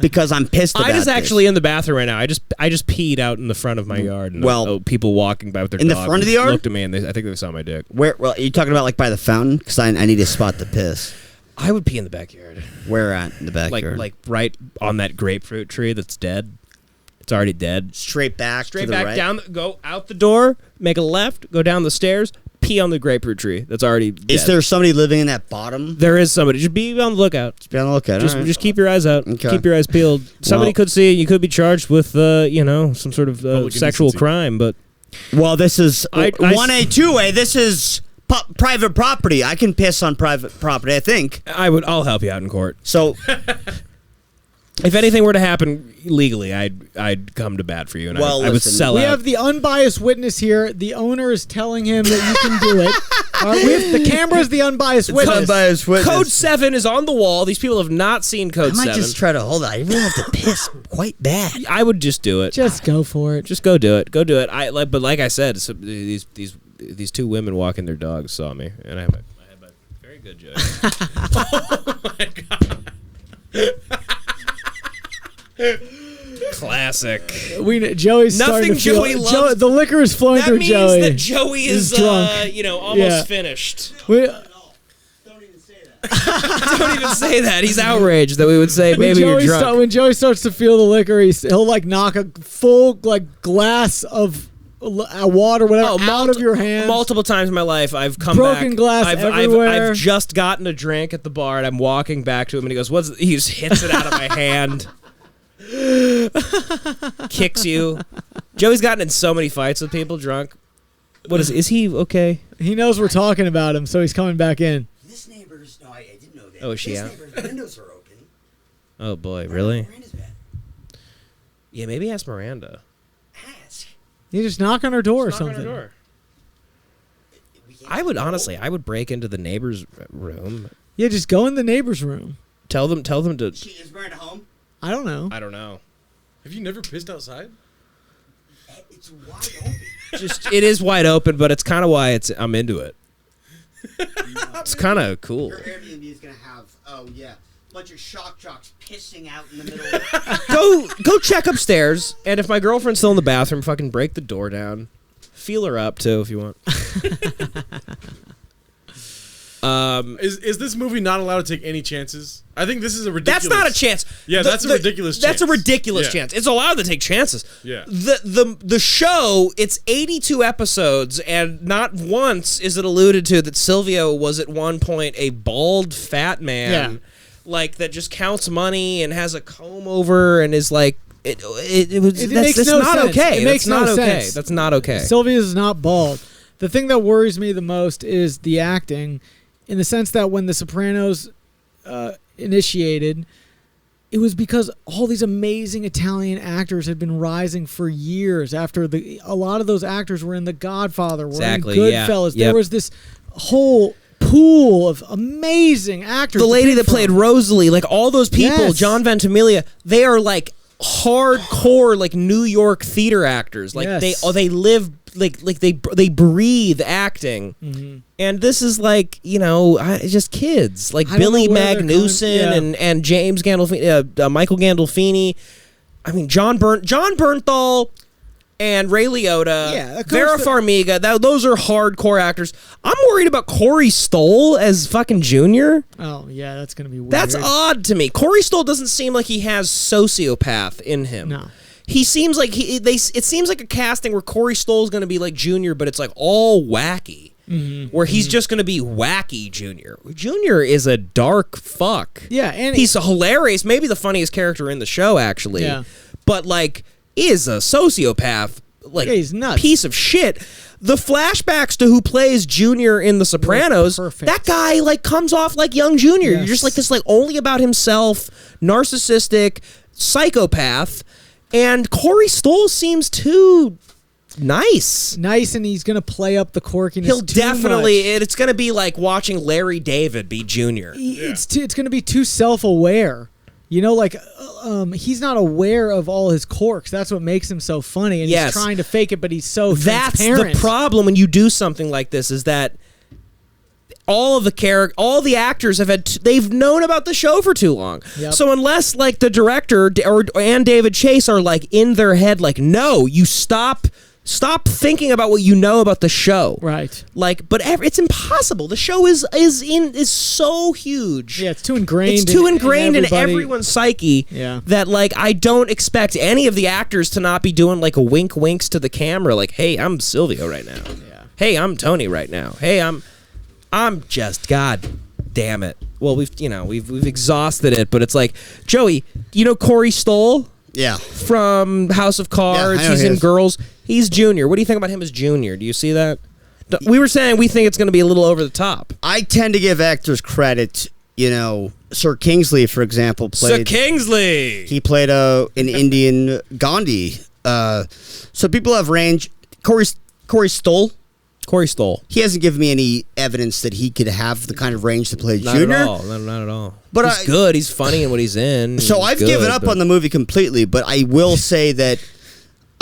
Because I'm pissed about this. Actually in the bathroom right now. I just peed out in the front of my yard. And people walking by with their dog in the front of the yard looked at me and I think they saw my dick. Where? Well, are you talking about like by the fountain? Because I need a spot to piss. I would pee in the backyard. Where at in the backyard? Like right on that grapefruit tree that's dead. It's already dead. Straight back right? Down. Go out the door. Make a left. Go down the stairs. Pee on the grapefruit tree that's already dead. Is there somebody living in that bottom? There is somebody. Just be on the lookout. Just keep your eyes out. Okay. Keep your eyes peeled. Somebody could see you. You could be charged with some sort of sexual crime. But this is 1A, 2A. This is private property. I can piss on private property. I think I'll help you out in court. So. If anything were to happen legally, I'd come to bat for you, and I would sell out. We have the unbiased witness here. The owner is telling him that you can do it. The camera is the unbiased witness. Code 7 is on the wall. These people have not seen Code 7. I might just try to hold on. I really have to piss quite bad. I would just do it. Just go for it. Just go do it. Go do it. But like I said, these two women walking their dogs saw me, and I had my very good joke. Oh my god. Classic. Joey's starting to Joey feel. loves. The liquor is flowing through Joey. That means that Joey is drunk. Almost finished. Don't even say that. Don't even say that. He's outraged that we would say maybe you're drunk. When Joey starts to feel the liquor, he'll like knock a full glass of water, whatever, out of your hands. Multiple times in my life, I've come broken back. glass everywhere. I've just gotten a drink at the bar, and I'm walking back to him, and he goes, "What's?" He just hits it out of my hand, kicks you. Joey's gotten in so many fights with people drunk. What is he okay? He knows we're talking about him, so he's coming back in. This neighbor's... No, I didn't know that. Oh, is she this out? neighbor's windows are open. Oh, boy, really? Miranda's bed. Yeah, maybe ask Miranda. Ask. You just knock on her door or Knock on her something. door. I would break into the neighbor's room. Yeah, just go in the neighbor's room. Tell them to... Is Miranda home? I don't know. I don't know. Have you never pissed outside? It's wide open. It is wide open, but it's kind of why I'm into it. It's kind of cool. Your Airbnb is going to have, a bunch of shock jocks pissing out in the middle of Go check upstairs, and if my girlfriend's still in the bathroom, fucking break the door down. Feel her up, too, if you want. Is this movie not allowed to take any chances? I think this is a ridiculous... That's not a chance. Yeah, that's a ridiculous chance. That's a ridiculous chance. It's allowed to take chances. Yeah. The show, it's 82 episodes, and not once is it alluded to that Silvio was at one point a bald, fat man, like, that just counts money and has a comb over and is like... That's not sense. okay. It makes That's not no okay. sense. That's not okay. Sylvia is not bald. The thing that worries me the most is the acting, in the sense that when The Sopranos initiated, it was because all these amazing Italian actors had been rising for years after a lot of those actors were in The Godfather, were in Goodfellas. Yeah. There was this whole pool of amazing actors. The lady that played Rosalie, like all those people, Yes. John Ventimiglia, they are like hardcore like New York theater actors. Like they live like they breathe acting. Mm-hmm. And this is like, just kids like Billy Magnuson and James Gandolfini, Michael Gandolfini. I mean John Bernthal and Ray Liotta, Vera Farmiga. Those are hardcore actors. I'm worried about Corey Stoll as fucking Junior. Oh yeah, that's gonna be weird. That's odd to me. Corey Stoll doesn't seem like he has sociopath in him. No. He seems like it seems like a casting where Corey Stoll's going to be like Junior, but it's like all wacky. Mm-hmm. Where he's just going to be wacky Junior. Junior is a dark fuck. Yeah, and he's hilarious, maybe the funniest character in the show actually. Yeah. But like is a sociopath, like he's nuts. Piece of shit. The flashbacks to who plays Junior in The Sopranos, that guy like comes off like young Junior. Yes. You're just like this like only about himself, narcissistic psychopath. And Corey Stoll seems too nice. And he's going to play up the quirkiness. He'll definitely, it's going to be like watching Larry David be Junior. It's going to be too self-aware. He's not aware of all his quirks. That's what makes him so funny. And he's trying to fake it, but he's so transparent. That's the problem when you do something like this, is that all the actors they've known about the show for too long. Yep. So unless like the director and David Chase are like in their head, like, no, you stop thinking about what you know about the show. Right. Like, but it's impossible. The show is so huge. Yeah, it's too ingrained. It's too ingrained in everyone's psyche. Yeah. That like I don't expect any of the actors to not be doing like a winks to the camera, like, hey, I'm Silvio right now. Yeah. Hey, I'm Tony right now. Hey, I'm just, God damn it. Well, we've exhausted it, but it's like, Joey, Corey Stoll? Yeah. From House of Cards. Yeah, he's in Girls. He's Junior. What do you think about him as Junior? Do you see that? We were saying we think it's going to be a little over the top. I tend to give actors credit. Sir Kingsley, for example, played... Sir Kingsley! He played an Indian Gandhi. So people have range. Corey Stoll. He hasn't given me any evidence that he could have the kind of range to play Junior. Not at all. But he's good. He's funny in what he's in. So I've given up on the movie completely, but I will say that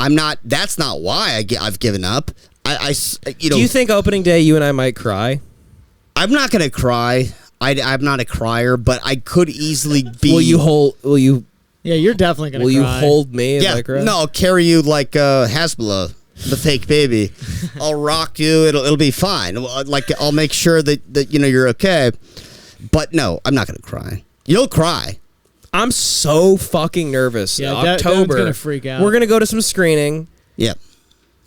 I'm not. That's not why I've given up. Do you think opening day you and I might cry? I'm not going to cry. I'm not a crier, but I could easily be. Will you? Yeah, you're definitely going to cry. Will you hold me? Yeah. No, I'll carry you like Hasbulla. The fake baby. I'll rock you. It'll be fine. Like I'll make sure that you're okay. But no, I'm not gonna cry. You'll cry. I'm so fucking nervous. Yeah, October. Devin's gonna freak out. We're gonna go to some screening. Yep.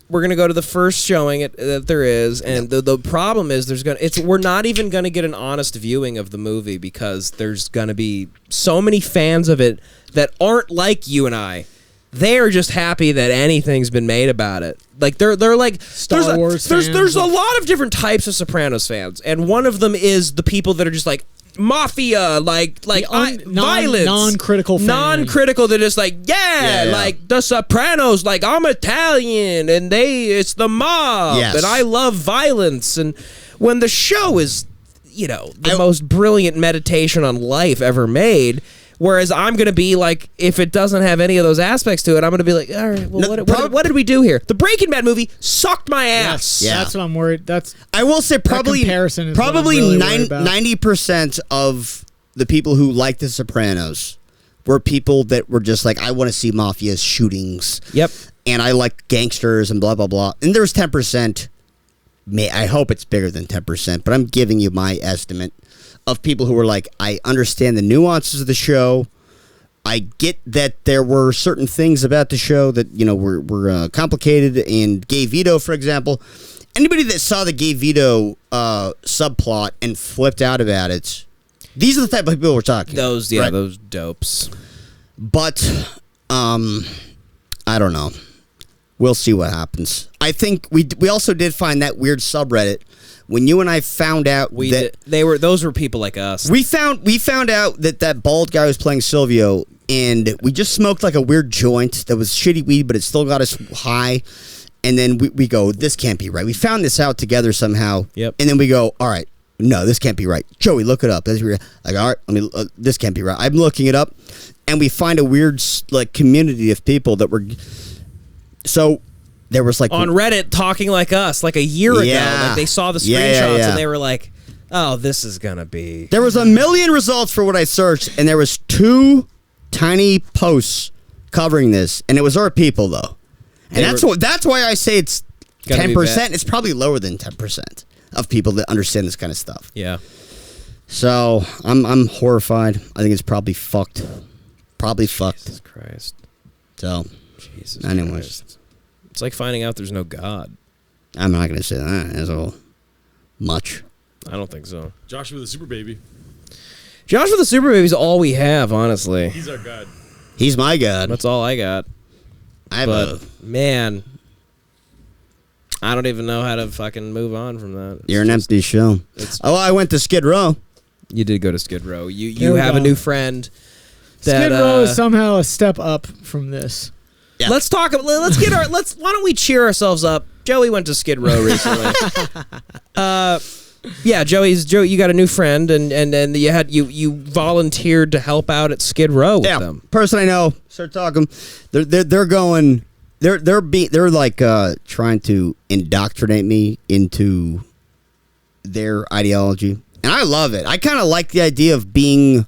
We're gonna go to the first showing that there is, and the problem is we're not even gonna get an honest viewing of the movie because there's gonna be so many fans of it that aren't like you and I. They're just happy that anything's been made about it. Like they're like Star Wars fans. There's a lot of different types of Sopranos fans, and one of them is the people that are just like mafia, violence, non-critical fan. Non-critical. They're just like, like the Sopranos, like I'm Italian, and it's the mob, and I love violence. And when the show is, the most brilliant meditation on life ever made. Whereas I'm going to be like, if it doesn't have any of those aspects to it, I'm going to be like, all right, well, what did we do here? The Breaking Bad movie sucked my ass. Yes, that's what I'm worried. I will say probably 90% of the people who like The Sopranos were people that were just like, I want to see mafia shootings. Yep. And I like gangsters and blah, blah, blah. And there's 10%. I hope it's bigger than 10%, but I'm giving you my estimate. Of people who were like, I understand the nuances of the show. I get that there were certain things about the show that, were complicated. And Gay Vito, for example. Anybody that saw the Gay Vito subplot and flipped out about it, these are the type of people we're talking about. Those dopes. But, I don't know. We'll see what happens. I think we also did find that weird subreddit. When you and I found out those were people like us. We found out that bald guy was playing Silvio, and we just smoked like a weird joint that was shitty weed, but it still got us high. And then we go, this can't be right. We found this out together somehow. Yep. And then we go, all right, no, this can't be right. Joey, look it up. Like, all right, this can't be right. I'm looking it up, and we find a weird community of people that were so. There was on Reddit talking like us like a year ago. Like they saw the screenshots and they were like, "Oh, this is gonna be." There was 1 million results for what I searched, and there was 2 tiny posts covering this, and it was our people though, and that's why I say it's 10%. It's probably lower than 10% of people that understand this kind of stuff. Yeah. So I'm horrified. I think it's probably fucked. Jesus Christ. So, Jesus. Anyways. Christ. It's like finding out there's no God. I'm not going to say that as all much. I don't think so. Joshua the Superbaby. Joshua the Superbaby is all we have, honestly. He's our God. He's my God. That's all I got. Man, I don't even know how to fucking move on from that. You're an empty shell. I went to Skid Row. You did go to Skid Row. You have a new friend. Skid Row is somehow a step up from this. Yeah. Why don't we cheer ourselves up? Joey went to Skid Row recently. Joey, you got a new friend, and you volunteered to help out at Skid Row with them. Person I know, start talking. They're like trying to indoctrinate me into their ideology, and I love it. I kind of like the idea of being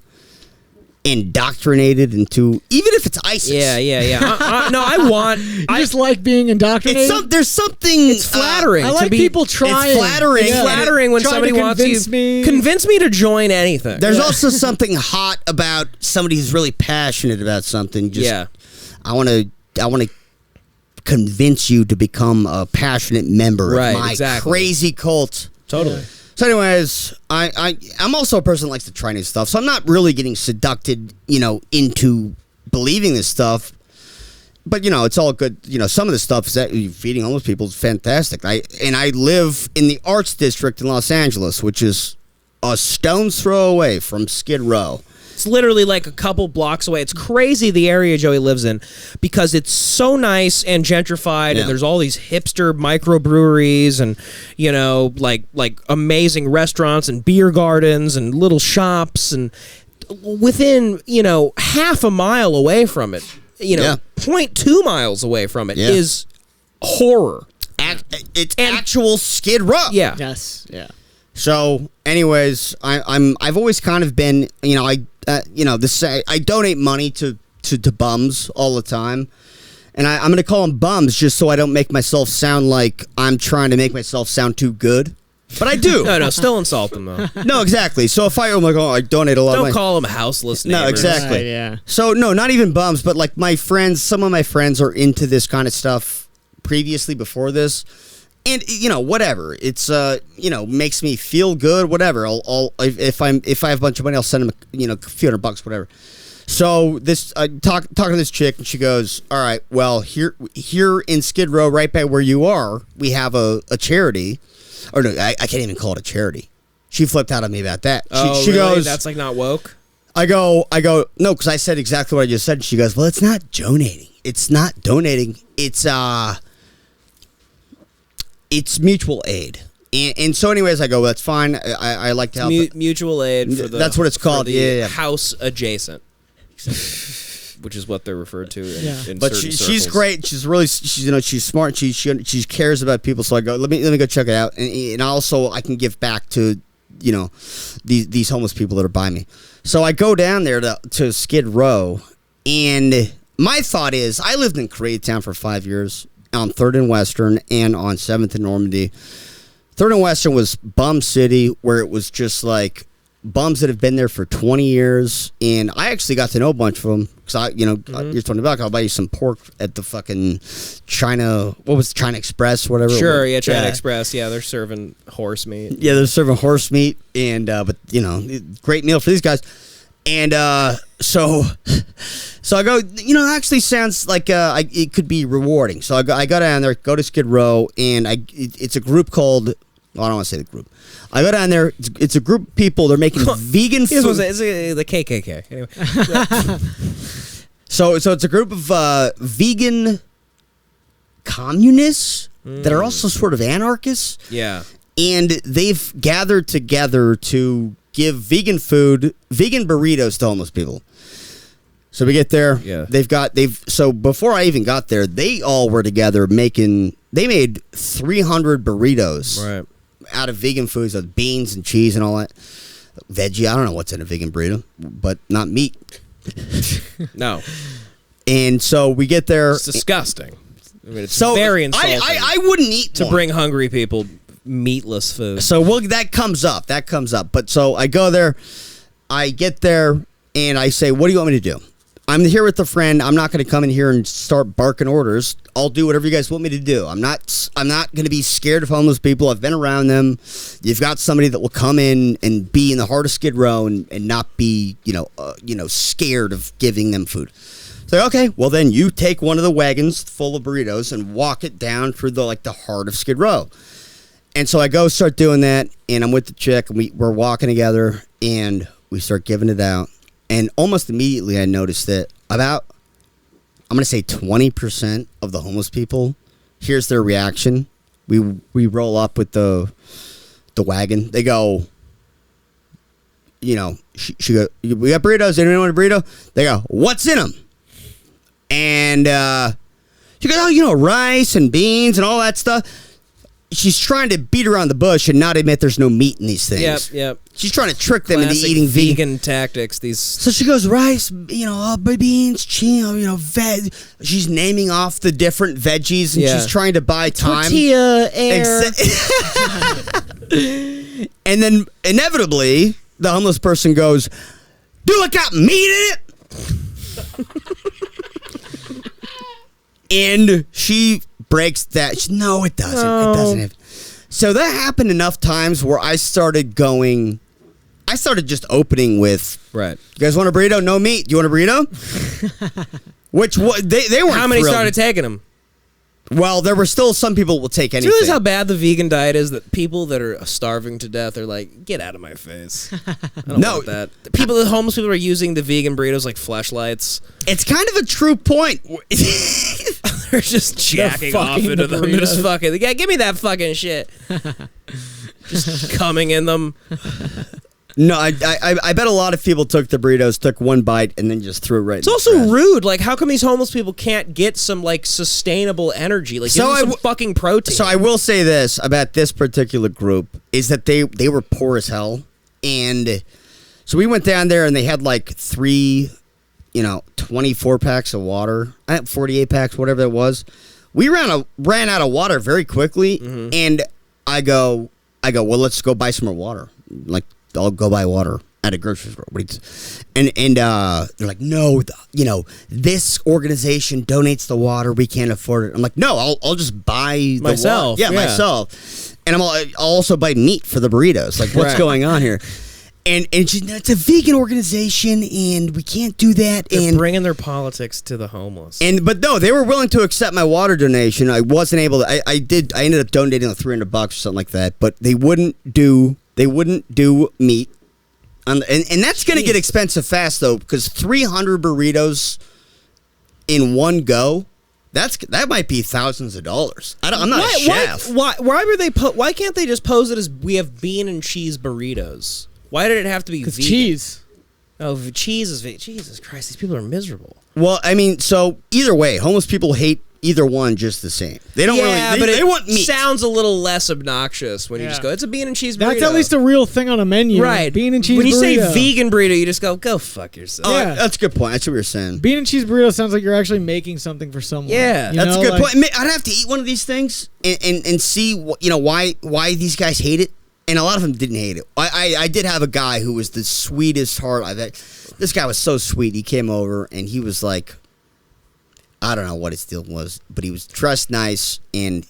indoctrinated into, even if it's ISIS. Yeah. I just like being indoctrinated. There's something. It's flattering. I like people trying. It's flattering. It's flattering when somebody wants to convince me to join anything. There's also something hot about somebody who's really passionate about something. I want to convince you to become a passionate member of my crazy cult. Totally. So anyways, I'm also a person that likes to try new stuff, so I'm not really getting seducted, into believing this stuff. But, it's all good. Some of the stuff is that feeding homeless people is fantastic. I live in the Arts District in Los Angeles, which is a stone's throw away from Skid Row. It's literally like a couple blocks away. It's crazy the area Joey lives in because it's so nice and gentrified, and there's all these hipster microbreweries and like amazing restaurants and beer gardens and little shops, and within half a mile away from it, 0.2 miles away from it is horror. It's actual Skid Row. Yeah. Yes. Yeah. So, anyways, I've always kind of been, I donate money to bums all the time, and I'm going to call them bums just so I don't make myself sound like I'm trying to make myself sound too good, but I do. No, still insult them though. No, exactly. So if I donate a lot. Don't call them houseless neighbors. No, exactly. Right, yeah. So no, not even bums, but like my friends. Some of my friends are into this kind of stuff previously before this. And whatever, it's makes me feel good. Whatever, I'll if I have a bunch of money, I'll send them a few $100, whatever. So this talking to this chick, and she goes, "All right, well here in Skid Row, right by where you are, we have a charity, or no, I can't even call it a charity." She flipped out on me about that. She really? goes, "That's like not woke." I go, no, because I said exactly what I just said. She goes, "Well, it's not donating. It's not donating. It's mutual aid." And so, anyways, I go, well, that's fine. I like to help. Mutual aid for the. That's what it's called. Yeah. House adjacent, which is what they're referred to. In but she's great. She's smart. She cares about people. So I go, let me go check it out. And also, I can give back to these homeless people that are by me. So I go down there to Skid Row, and my thought is, I lived in Koreatown for 5 years on 3rd and Western and on 7th and Normandy. 3rd and Western was bum city, where it was just like bums that have been there for 20 years, and I actually got to know a bunch of them because you're $20. I'll buy you some pork at the fucking China Express, whatever. Sure, yeah, China Express. Yeah, they're serving horse meat. Yeah, they're serving horse meat, and but great meal for these guys. And so I go, actually sounds like it could be rewarding. So I go down there, go to Skid Row, and it's a group called. Well, I don't want to say the group. I go down there. It's a group of people. They're making vegan food. It's the KKK. Anyway. So it's a group of vegan communists that are also sort of anarchists. Yeah. And they've gathered together to give vegan burritos to homeless people. So we get there. Yeah. So before I even got there, they all were together they made 300 burritos. Right. Out of vegan foods, like beans and cheese and all that. Veggie, I don't know what's in a vegan burrito, but not meat. No. And so we get there. It's disgusting. I mean, it's very insulting. I wouldn't eat to bring hungry people meatless food. So that comes up. But so I go there, I get there, and I say, "What do you want me to do? I'm here with a friend. I'm not going to come in here and start barking orders. I'll do whatever you guys want me to do. I'm not going to be scared of homeless people. I've been around them. You've got somebody that will come in and be in the heart of Skid Row and not be scared of giving them food." So okay, well then you take one of the wagons full of burritos and walk it down through the heart of Skid Row. And so I go start doing that, and I'm with the chick, and we're walking together, and we start giving it out. And almost immediately I noticed that about, I'm going to say 20% of the homeless people, here's their reaction. We roll up with the wagon. They go, she go, "We got burritos. Anyone want a burrito?" They go, "What's in them?" And she goes, "Oh, rice and beans and all that stuff." She's trying to beat around the bush and not admit there's no meat in these things. Yep. She's trying to trick them into eating vegan tactics. So she goes, rice, beans, cheese, veg. She's naming off the different veggies, and she's trying to buy time. Tortilla, air. And then inevitably, the homeless person goes, "Do it got meat in it?" And she breaks that. No, it doesn't. Oh. It doesn't. So that happened enough times where I started just opening with, right. "You guys want a burrito? No meat. You want a burrito?" Which they weren't. How many thrilled. started taking them? Well, there were still some people will take anything. Do you realize how bad the vegan diet is? That people that are starving to death are like, "Get out of my face." I don't want that. The homeless people are using the vegan burritos like fleshlights. It's kind of a true point. They're just jacking off into them. They're just fucking, give me that fucking shit. Just coming in them. No, I bet a lot of people took the burritos, took one bite, and then just threw it right. It's also rude. Like, how come these homeless people can't get some sustainable energy? Like, give them some fucking protein. So I will say this about this particular group is that they were poor as hell, and so we went down there and they had 3, 24 packs of water, 48 packs, whatever that was. We ran out of water very quickly, and I go, well, let's go buy some more water. I'll go buy water at a grocery store. And they're like, "No, this organization donates the water. We can't afford it." I'm like, "No, I'll just buy the myself." Water. Yeah, myself. And I'll also buy meat for the burritos. Like, what's going on here? And it's a vegan organization, and we can't do that. They're bringing their politics to the homeless. But no, they were willing to accept my water donation. I wasn't able to. I ended up donating like $300 or something like that. But they wouldn't do meat, and that's going to get expensive fast though, because 300 burritos in one go. That might be thousands of dollars. I'm not a chef. Why can't they just pose it as we have bean and cheese burritos? Why did it have to be vegan? Cheese. Oh, cheese is vegan. Jesus Christ, these people are miserable. Well, I mean, so either way, homeless people hate either one just the same. They don't really. They want meat. Sounds a little less obnoxious when you just go, it's a bean and cheese burrito. That's at least a real thing on a menu. Right. Bean and cheese burrito. When you say vegan burrito, you just go fuck yourself. Oh, yeah. That's a good point. That's what we were saying. Bean and cheese burrito sounds like you're actually making something for someone. Yeah. That's a good point. I'd have to eat one of these things and see why these guys hate it. And a lot of them didn't hate it. I did have a guy who was the sweetest heart. This guy was so sweet. He came over and he was like, I don't know what his deal was, but he was dressed nice and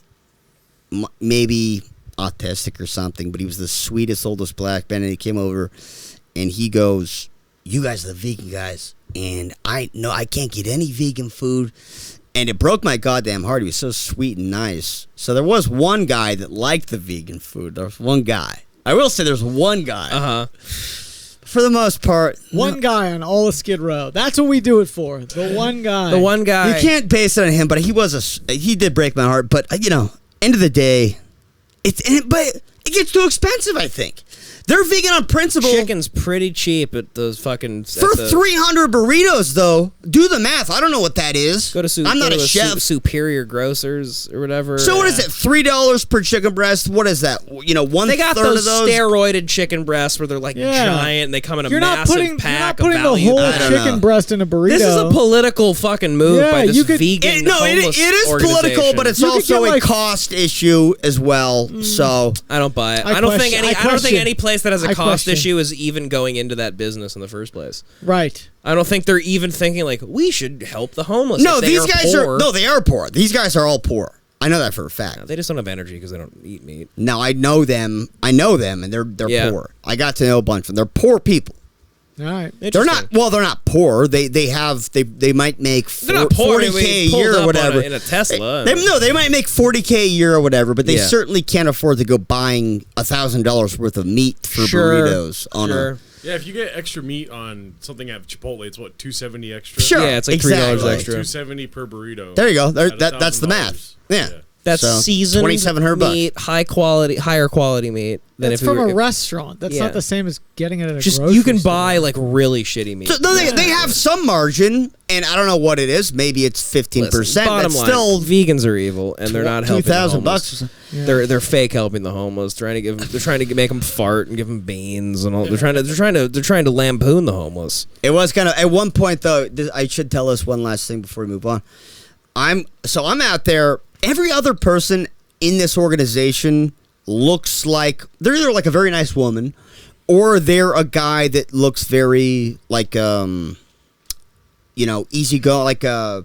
maybe autistic or something, but he was the sweetest, oldest black man. And he came over and he goes, "You guys are the vegan guys, and I can't get any vegan food." And it broke my goddamn heart. He was so sweet and nice. So there was one guy that liked the vegan food. There was one guy. I will say there's one guy. Uh-huh. For the most part. One guy on all of Skid Row. That's what we do it for. The one guy. The one guy. You can't base it on him, but he did break my heart. But, end of the day, but it gets too expensive, I think. They're vegan on principle. Chicken's pretty cheap at those fucking... For 300 burritos, though, do the math. I don't know what that is. I'm not a chef. Superior Grocers or whatever. So what is it? $3 per chicken breast? What is that? One they got third of those steroided chicken breasts where they're like giant and they come in a massive pack. You're not putting the whole chicken breast in a burrito. This is a political fucking move by this vegan homeless it is political, but it's also a cost issue as well. So I don't buy it. I don't think any place that has a cost issue is even going into that business in the first place. Right. I don't think they're even thinking like we should help the homeless. No, these guys are no, they are poor. These guys are all poor. I know that for a fact. No, they just don't have energy because they don't eat meat. No, I know them, and they're poor. I got to know a bunch of them. They're poor people. All right. They're not poor. They might make $40K a year or whatever in a Tesla. They might make $40K a year or whatever, but they certainly can't afford to go buying $1,000 worth of meat for burritos on Yeah, if you get extra meat on something at Chipotle, it's what, $2.70 extra? Sure. Yeah, it's like $3 extra. $2.70 per burrito. There you go. That's the math. Yeah. That's seasoned meat, higher quality meat. That's from a restaurant. That's not the same as getting it at a grocery store. You can buy like really shitty meat. So they have some margin, and I don't know what it is. Maybe it's 15%. Bottom line, still vegans are evil, and they're not helping the homeless. $2,000. They're fake helping the homeless. They're trying to make them fart and give them beans and all. They're trying to lampoon the homeless. It was kind of at one point though. I should tell us one last thing before we move on. I'm out there. Every other person in this organization looks like they're either like a very nice woman or they're a guy that looks very like easygoing, like I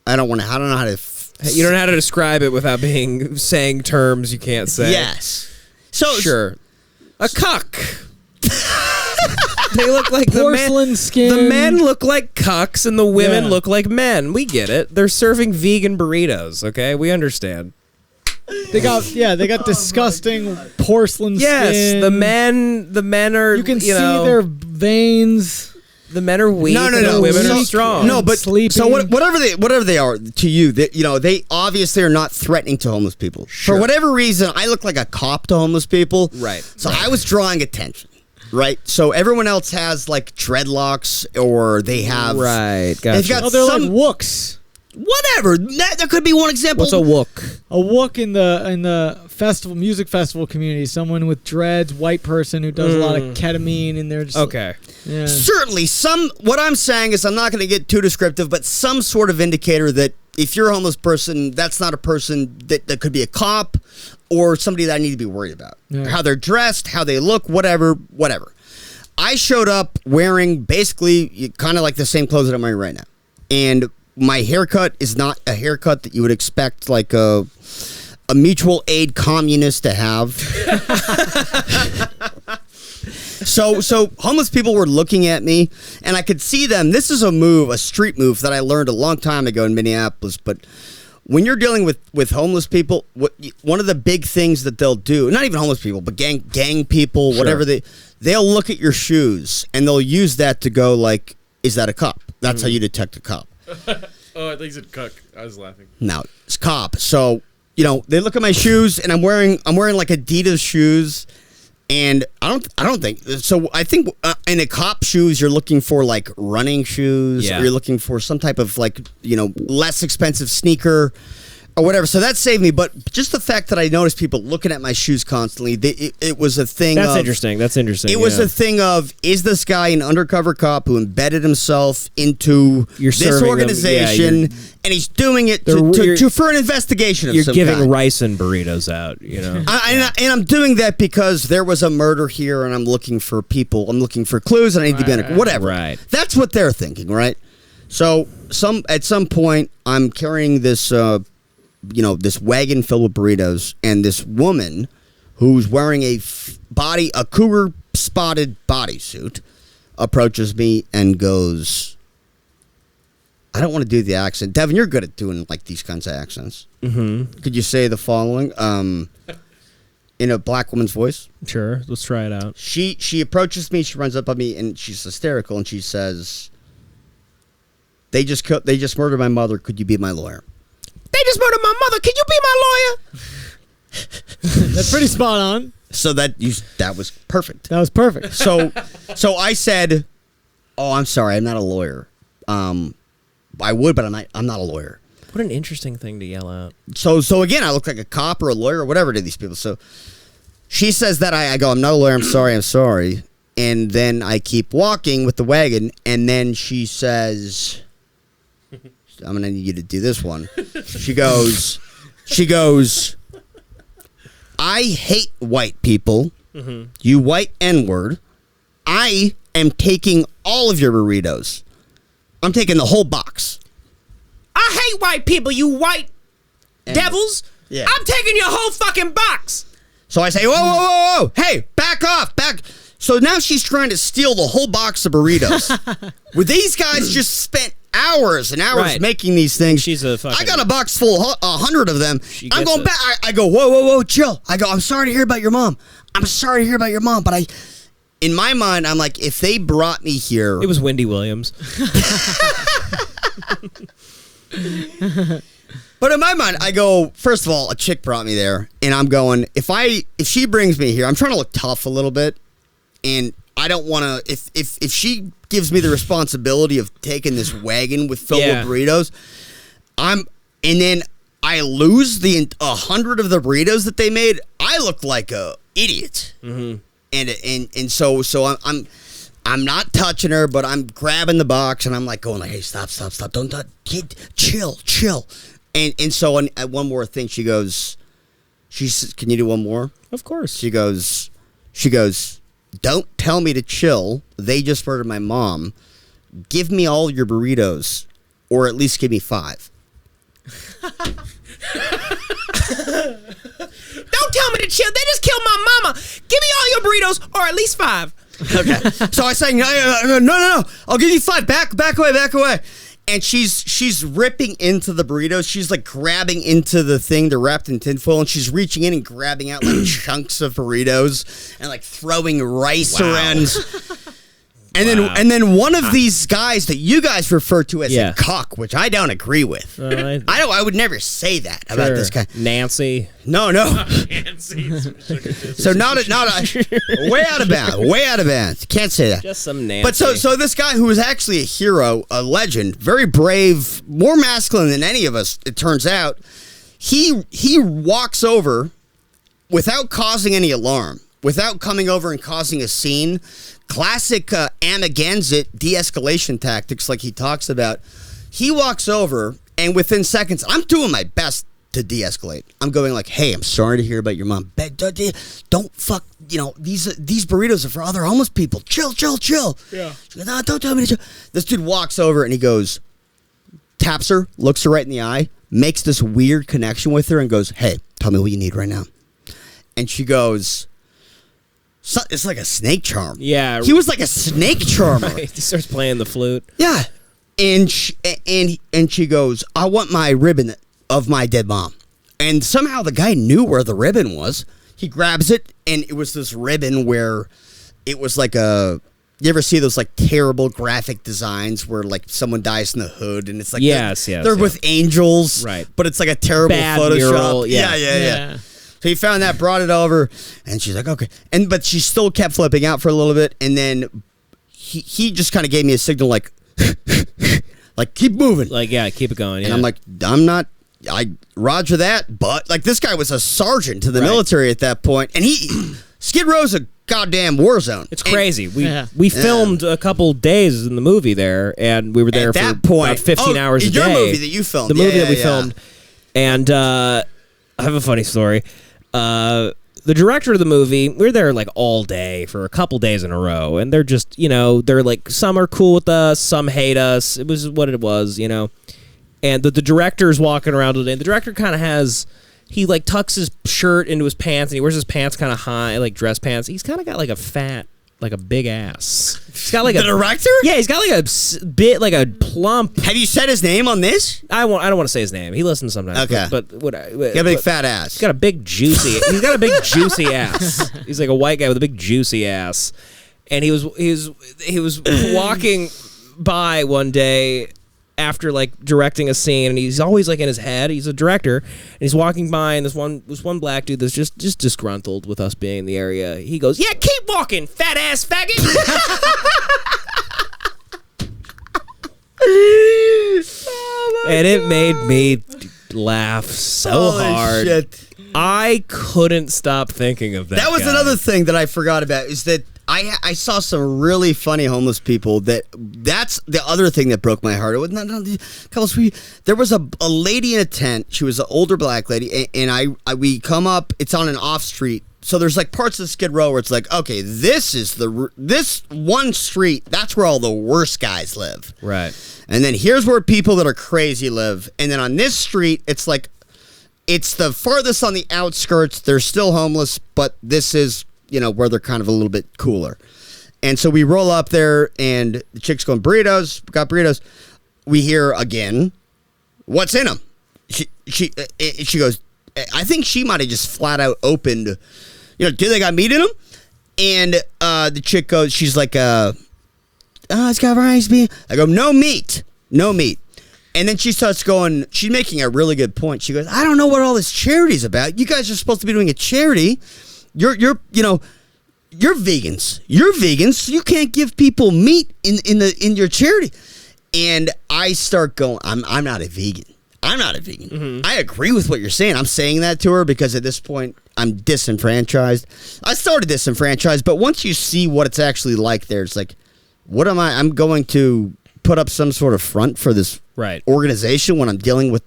don't know how to you don't know how to describe it without saying terms you can't say. Yes. So sure. A cuck. They look like porcelain skin. The men look like cucks and the women look like men. We get it. They're serving vegan burritos, okay? We understand. They got disgusting porcelain skin. Yes, the men are you can see their veins. The men are weak and the women are strong. No, but sleeping. So whatever they are to you, they obviously are not threatening to homeless people. Sure. For whatever reason, I look like a cop to homeless people. Right. So I was drawing attention. Right, so everyone else has like dreadlocks, or they have Gotcha. They're like wooks. Whatever. There could be one example. What's a wook? A wook in the music festival community. Someone with dreads, white person who does a lot of ketamine, and they're just Yeah. Certainly, what I'm saying is I'm not going to get too descriptive, but some sort of indicator that if you're a homeless person, that's not a person that could be a cop or somebody that I need to be worried about. Yeah. How they're dressed, how they look, whatever. I showed up wearing basically kind of like the same clothes that I'm wearing right now. And my haircut is not a haircut that you would expect like a mutual aid communist to have. So homeless people were looking at me, and I could see them. This is a street move that I learned a long time ago in Minneapolis. But when you're dealing with homeless people, one of the big things that they'll do, not even homeless people, but gang people, whatever, they'll look at your shoes, and they'll use that to go like, is that a cop? That's how you detect a cop. Oh, I think you said cuck. I was laughing. No, it's cop. So, they look at my shoes, and I'm wearing like Adidas shoes, and I don't think so. I think in a cop shoes, you're looking for like running shoes, or you're looking for some type of like less expensive sneaker or whatever. So that saved me. But just the fact that I noticed people looking at my shoes constantly, it was a thing. That's interesting. It was a thing of, is this guy an undercover cop who embedded himself into this organization, and he's doing it for an investigation of some kind? You're giving rice and burritos out, And I'm doing that because there was a murder here, and I'm looking for people. I'm looking for clues, and I need to be on whatever. Right. That's what they're thinking, right? So at some point, I'm carrying this this wagon filled with burritos, and this woman who's wearing a cougar spotted bodysuit approaches me and goes, I don't want to do the accent. Devin, you're good at doing like these kinds of accents. Mm-hmm. Could you say the following in a black woman's voice? Sure, let's try it out. She approaches me, she runs up on me, and she's hysterical, and she says, they just murdered my mother, could you be my lawyer? They just murdered my mother. Could you be my lawyer? That's pretty spot on. So that was perfect. That was perfect. So I said, "Oh, I'm sorry. I'm not a lawyer. I would, but I'm not a lawyer." What an interesting thing to yell out. So again, I look like a cop or a lawyer or whatever to these people. So she says that I go, "I'm not a lawyer. I'm sorry." And then I keep walking with the wagon, and then she says, I'm going to need you to do this one. She goes, I hate white people. Mm-hmm. You white N-word. I am taking all of your burritos. I'm taking the whole box. I hate white people, you white devils. Yeah. I'm taking your whole fucking box. So I say, whoa. Hey, back off. So now she's trying to steal the whole box of burritos. Well, these guys just spent hours and hours making these things. I got a box full, 100 of them. I'm going back. I go, whoa, chill. I go, I'm sorry to hear about your mom. But in my mind, I'm like, if they brought me here. It was Wendy Williams. But in my mind, I go, first of all, a chick brought me there. And I'm going, if she brings me here, I'm trying to look tough a little bit. And I don't want to, if she gives me the responsibility of taking this wagon filled with burritos, and then I lose 100 of the burritos that they made, I look like a idiot. Mm-hmm. And so I'm not touching her, but I'm grabbing the box and I'm like going like, hey, stop, don't touch, kid, chill. And so one more thing, she says, can you do one more? Of course. She goes, don't tell me to chill. They just murdered my mom. Give me all your burritos, or at least give me 5. Don't tell me to chill. They just killed my mama. Give me all your burritos, or at least 5. Okay. So I say, no. I'll give you 5. Back away. And she's ripping into the burritos. She's like grabbing into the thing. They're wrapped in tinfoil, and she's reaching in and grabbing out like chunks of burritos and like throwing rice around. And then one of these guys that you guys refer to as a cuck, which I don't agree with. I would never say that about this guy. Nancy. No. Nancy. So not way out of bounds. Can't say that. Just some Nancy. But so this guy who was actually a hero, a legend, very brave, more masculine than any of us, it turns out, he walks over without causing any alarm, without coming over and causing a scene. Classic Amagansett de-escalation tactics like he talks about. He walks over, and within seconds, I'm doing my best to de-escalate. I'm going like, hey, I'm sorry to hear about your mom. Don't fuck, these burritos are for other homeless people. Chill. Yeah. She goes, no, don't tell me to chill. This dude walks over, and he goes, taps her, looks her right in the eye, makes this weird connection with her, and goes, hey, tell me what you need right now. And she goes, It's like a snake charm. Yeah. He was like a snake charmer. He starts playing the flute. Yeah. And she goes, I want my ribbon of my dead mom. And somehow the guy knew where the ribbon was. He grabs it, and it was this ribbon where it was like a... You ever see those like terrible graphic designs where like someone dies in the hood and it's like they're with angels, right? But it's like a terrible bad Photoshop. Mural, yeah. So he found that, brought it over, and she's like, okay. But she still kept flipping out for a little bit, and then he just kind of gave me a signal like, like keep moving, like keep it going. Yeah. And I'm like, Roger that, but like this guy was a sergeant to the military at that point, and Skid Row's a goddamn war zone. It's crazy. We filmed a couple days in the movie there, and we were there for about 15 hours a day. Your movie that you filmed. The movie that we filmed. And I have a funny story. The director of the movie, we were there like all day for a couple days in a row, and they're just, they're like, some are cool with us, some hate us. It was what it was, And the director's walking around today, and the director kind of has... He like tucks his shirt into his pants, and he wears his pants kind of high, like dress pants. He's kind of got like a big ass. He's got like the director. Yeah, he's got like a bit, like a plump. Have you said his name on this? I don't want to say his name. He listens sometimes. Okay, but what? He got a big fat ass. He's got a big juicy. He's got a big juicy ass. He's like a white guy with a big juicy ass, and he was walking by one day after like directing a scene, and he's always like in his head. He's a director, and he's walking by, and this one black dude that's just disgruntled with us being in the area. He goes, "Yeah, keep walking, fat ass faggot." And it made me laugh so hard. Shit. I couldn't stop thinking of that. That was another thing that I forgot about, is that I saw some really funny homeless people. That's the other thing that broke my heart. It was there was a lady in a tent. She was an older black lady, and we come up. It's on an off street, so there's like parts of Skid Row where it's like, okay, this one street. That's where all the worst guys live, right? And then here's where people that are crazy live. And then on this street, it's like it's the farthest on the outskirts. They're still homeless, but this is, where they're kind of a little bit cooler. And so we roll up there, and the chick's going, burritos, got burritos. We hear again, what's in them? She goes, I think she might have just flat out opened, do they got meat in them? And the chick goes, she's like, it's got rice beef. I go, no meat. And then she starts going, she's making a really good point. She goes, I don't know what all this charity's about. You guys are supposed to be doing a charity. You're vegans. You're vegans, so you can't give people meat in your charity. And I start going, I'm not a vegan. Mm-hmm. I agree with what you're saying. I'm saying that to her because at this point I'm disenfranchised. I started disenfranchised, but once you see what it's actually like there, it's like, what am I? I'm going to put up some sort of front for this organization when I'm dealing with,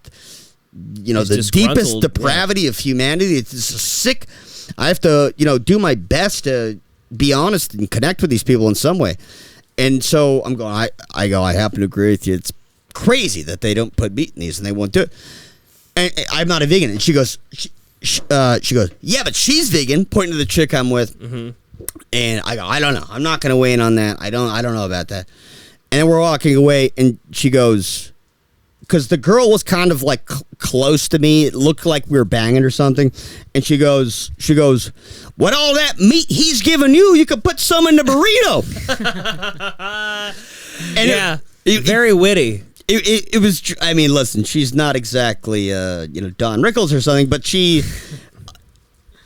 the deepest depravity of humanity. It's sick. I have to, do my best to be honest and connect with these people in some way. And so I'm going, I happen to agree with you. It's crazy that they don't put meat in these and they won't do it. And I'm not a vegan. And she goes, yeah, but she's vegan, pointing to the chick I'm with. Mm-hmm. And I go, I don't know. I'm not going to weigh in on that. I don't know about that. And then we're walking away, and she goes, because the girl was kind of like close to me. It looked like we were banging or something. And she goes, what all that meat he's giving you could put some in the burrito. And yeah, very witty. It was, I mean, listen, she's not exactly, Don Rickles or something, but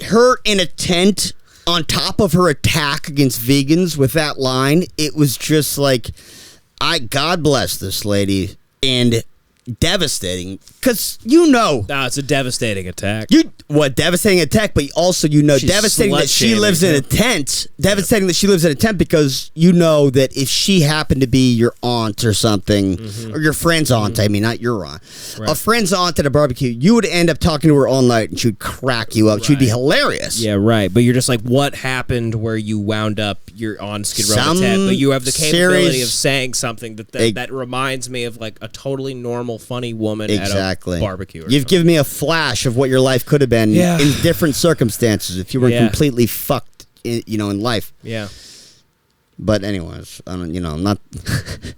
her in a tent on top of her attack against vegans with that line, it was just like, God bless this lady, and devastating, because it's a devastating attack. Devastating attack, but also devastating that she lives in a tent. Devastating that she lives in a tent because that if she happened to be your aunt or something, mm-hmm. or your friend's aunt, mm-hmm. I mean, not your aunt, a friend's aunt at a barbecue, you would end up talking to her all night and she would crack you up. Right. She'd be hilarious. Yeah, right. But you're just like, what happened where you wound up? You're on Skid Row tent, but you have the capability of saying something that reminds me of like a totally normal, funny woman at a barbecue. You've given me a flash of what your life could have been in different circumstances if you were completely fucked in life. Yeah. But anyways, I'm not.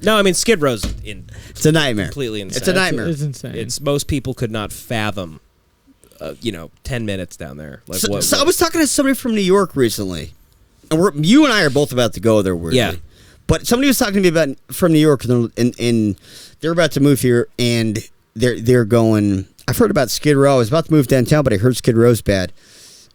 No, I mean Skid Row's It's a nightmare. Completely insane. It's a nightmare. It's insane. It's most people could not fathom. 10 minutes down there. Like so I was talking to somebody from New York recently, and you and I are both about to go there. Weirdly. Yeah. But somebody was talking to me about from New York, and they're about to move here, and they're going. I've heard about Skid Row. I was about to move downtown, but I heard Skid Row's bad.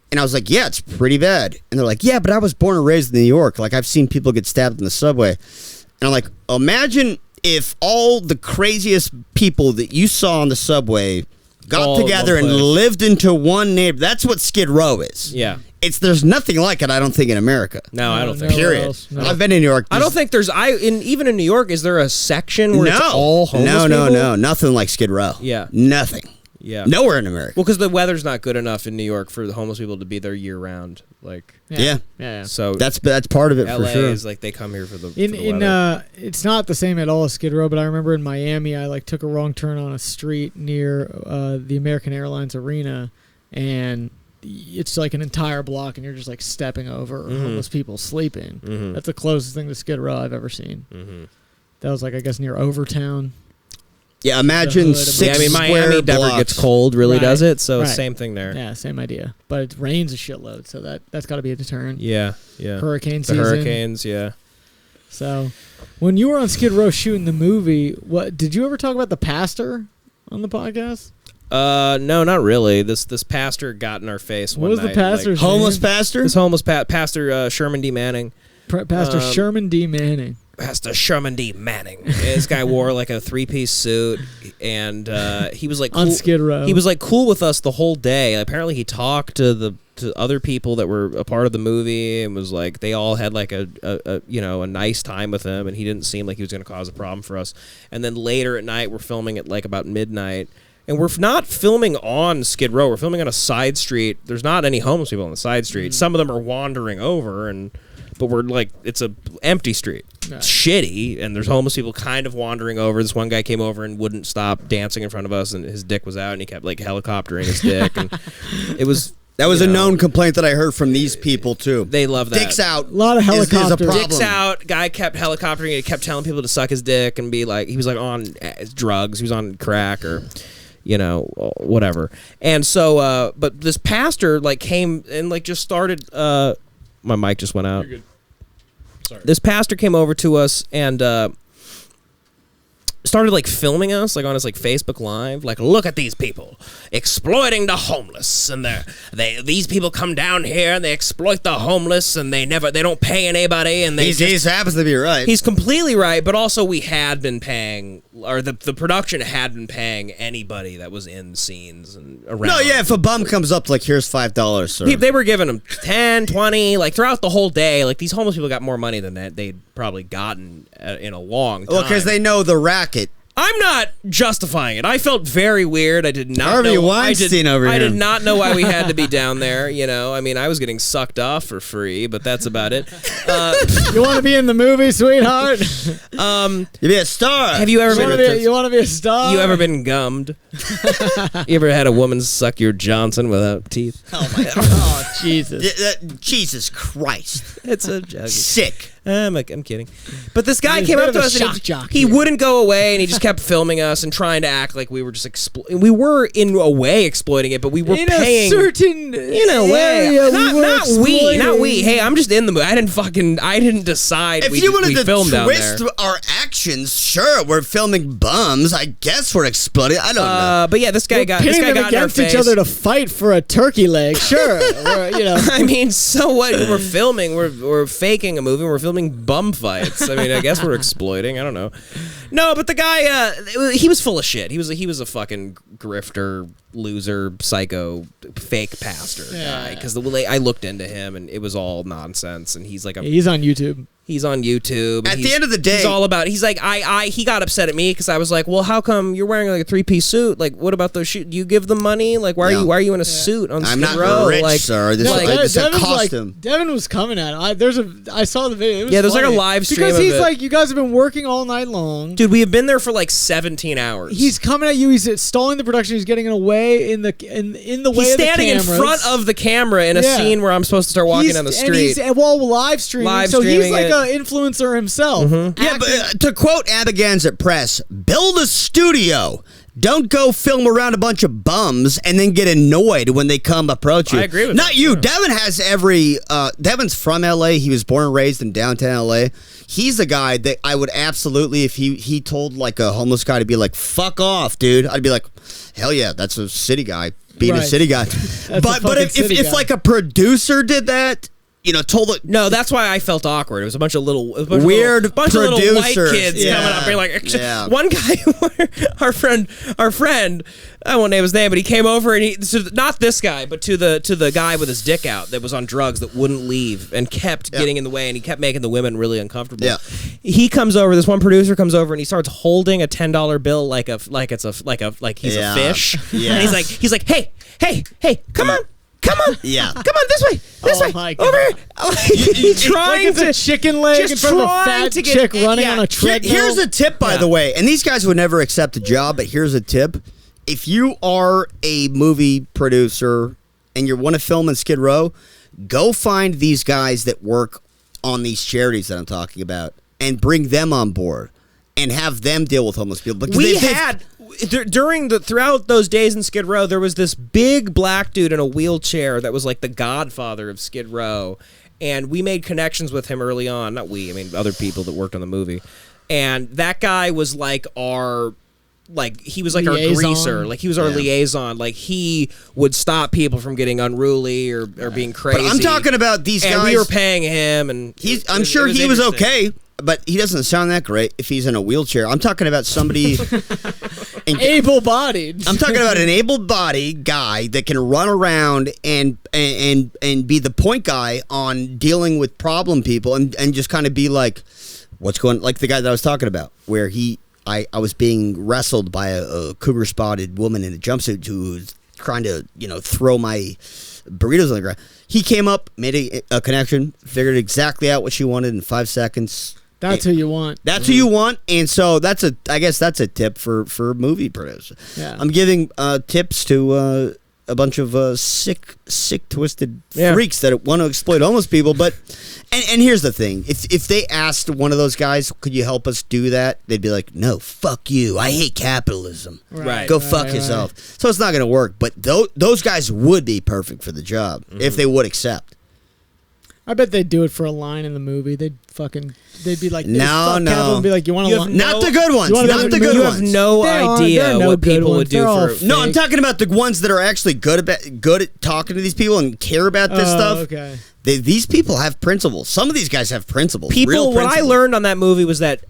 And I was like, yeah, it's pretty bad. And they're like, yeah, but I was born and raised in New York. Like, I've seen people get stabbed in the subway. And I'm like, imagine if all the craziest people that you saw on the subway got together and lived into one neighborhood. That's what Skid Row is. Yeah. There's nothing like it, I don't think, in America. No, I don't think. Period. No. I've been in New York. I don't think there's. Even in New York, is there a section where it's all homeless people? No. Nothing like Skid Row. Yeah. Nothing. Yeah. Nowhere in America. Well, because the weather's not good enough in New York for the homeless people to be there year round. Like. Yeah. So that's part of it LA for sure. is like they come here for the weather. It's not the same at all as Skid Row, but I remember in Miami I took a wrong turn on a street near the American Airlines Arena, and it's like an entire block and you're just like stepping over homeless people sleeping. Mm-hmm. That's the closest thing to Skid Row I've ever seen. Mm-hmm. That was like, I guess, near Overtown. Yeah, imagine Miami never gets cold, really, does it? So same thing there. Yeah, same idea. But it rains a shitload, so that's got to be a deterrent. Yeah. Hurricane season. Hurricanes, yeah. So, when you were on Skid Row shooting the movie, what did you ever talk about the pastor on the podcast? No, not really. This pastor got in our face one night. What was the pastor's name? Homeless pastor? This homeless pastor Sherman D. Manning. Pastor Sherman D. Manning. Pastor Sherman D. Manning. This guy wore like a 3-piece suit, and he was like cool. On Skid Row. He was like cool with us the whole day. Apparently, he talked to other people that were a part of the movie, and was like they all had like a nice time with him, and he didn't seem like he was going to cause a problem for us. And then later at night, we're filming at like about midnight. And we're not filming on Skid Row. We're filming on a side street. There's not any homeless people on the side street. Some of them are wandering over, but we're like, it's a empty street. It's shitty, and there's homeless people kind of wandering over. This one guy came over and wouldn't stop dancing in front of us, and his dick was out, and he kept like helicoptering his dick, and it was. That was a known complaint that I heard from these people too. They love that. Dicks out. A lot of helicopters. Dicks out. Guy kept helicoptering. He kept telling people to suck his dick and be like, he was like on drugs. He was on crack or. Whatever. And so, but this pastor like came and like just started. My mic just went out. You're good. Sorry. This pastor came over to us and started like filming us like on his like Facebook Live. Like, look at these people exploiting the homeless, and these people come down here and they exploit the homeless, and they don't pay anybody, and he happens to be right. He's completely right, but also we had been paying, or the production had been paying anybody that was in scenes and around. No, yeah, if a bum comes up like, here's $5, sir. They were giving him 10, 20, like throughout the whole day. Like these homeless people got more money than they'd probably gotten in a long time. Well, because they know the racket. I'm not justifying it. I felt very weird. I did not Harvey know. Weinstein over here. I did not know why we had to be down there. I mean, I was getting sucked off for free, but that's about it. You want to be in the movie, sweetheart? You be a star. Have you ever been? You want to be a star? You ever been gummed? You ever had a woman suck your Johnson without teeth? Oh my God! Oh Jesus! Jesus Christ! It's a joke. Sick. I'm kidding. But this guy He's came a bit up to of a us and shock jock he here. wouldn't go away, and he just kept filming us and trying to act like we were just we were in a way exploiting it, but we were in paying a certain in a way. area Not we. Hey, I'm just in the movie. I didn't decide. If you wanted to filmed down there. twist our actions, sure, we're filming bums. I guess we're exploding. I don't know. But yeah, this guy got pitting them in our against each face. other to fight for a turkey leg. Sure, I mean, so what? We're filming. We're faking a movie. We're filming bum fights. I mean, I guess we're exploiting. I don't know. No, but the guy, he was full of shit. He was a fucking grifter, loser, psycho, fake pastor guy. Because I looked into him, and it was all nonsense. And he's like he's on YouTube. He's on YouTube. At the end of the day, he's all about. He's like, he got upset at me because I was like, well, how come you're wearing like a 3-piece suit? Like, what about those shoes? Do you give them money? Like, why are you in a suit on Skid Row? I'm not rich, like, sir. This is a costume. Like, Devin was coming at it. I saw the video. It was there's funny. like a live stream because of he's it. like, you guys have been working all night long, dude. We have been there for like 17 hours. He's coming at you. He's stalling the production. He's getting in the way in the way. He's standing in front of the camera in a scene where I'm supposed to start walking down the street. And he's live streaming. So he's like an influencer himself. Mm-hmm. Yeah, but to quote Amagansett Press, build a studio. Don't go film around a bunch of bums and then get annoyed when they come approach you. I agree with Not that. you. Yeah. Devin has Devin's from L.A. He was born and raised in downtown L.A. He's the guy that I would absolutely, if he told like a homeless guy to be like, fuck off, dude, I'd be like, hell yeah, that's a city guy being a city guy. but if like a producer did that, told it. No, that's why I felt awkward. It was a bunch of little weird of little white producers. kids coming up, being like, one guy, our friend, I won't name his name, but he came over and not this guy, but to the guy with his dick out that was on drugs that wouldn't leave and kept getting in the way, and he kept making the women really uncomfortable. Yeah. He comes over. This one producer comes over and he starts holding a $10 bill like he's a fish. Yeah. And he's like, hey, come on. Come on, come on this way, my over here. He's trying to chicken leg in front of a fat chick running on a treadmill. Here's a tip, by the way, and these guys would never accept a job, but here's a tip: if you are a movie producer and you want to film in Skid Row, go find these guys that work on these charities that I'm talking about and bring them on board and have them deal with homeless people. Because throughout those days in Skid Row, there was this big black dude in a wheelchair that was like the godfather of Skid Row, and we made connections with him early on. Not we, I mean other people that worked on the movie. And that guy was like our liaison. Our greaser. Like he was our liaison. Like he would stop people from getting unruly or being crazy. But I'm talking about these guys. And we were paying him, and I'm sure he was okay. But he doesn't sound that great if he's in a wheelchair. I'm talking about somebody able-bodied. I'm talking about an able-bodied guy that can run around and be the point guy on dealing with problem people and just kind of be like, what's going, like the guy that I was talking about, where I was being wrestled by a cougar-spotted woman in a jumpsuit who was trying to throw my burritos on the ground. He came up, made a connection, figured exactly out what she wanted in 5 seconds. That's who you want. That's who you want, and so I guess that's a tip for movie producers. Yeah. I'm giving tips to a bunch of sick, twisted freaks that want to exploit homeless people. But and here's the thing: if they asked one of those guys, "Could you help us do that?" They'd be like, "No, fuck you. I hate capitalism. Go fuck yourself." So it's not going to work. But those guys would be perfect for the job if they would accept. I bet they'd do it for a line in the movie. They'd be like, no. And be like, you want to not the good ones. Not the good ones. You have no idea what people would do for. No, I'm talking about the ones that are actually good at talking to these people and care about this stuff. Okay. These people have principles. Some of these guys have principles. What I learned on that movie was that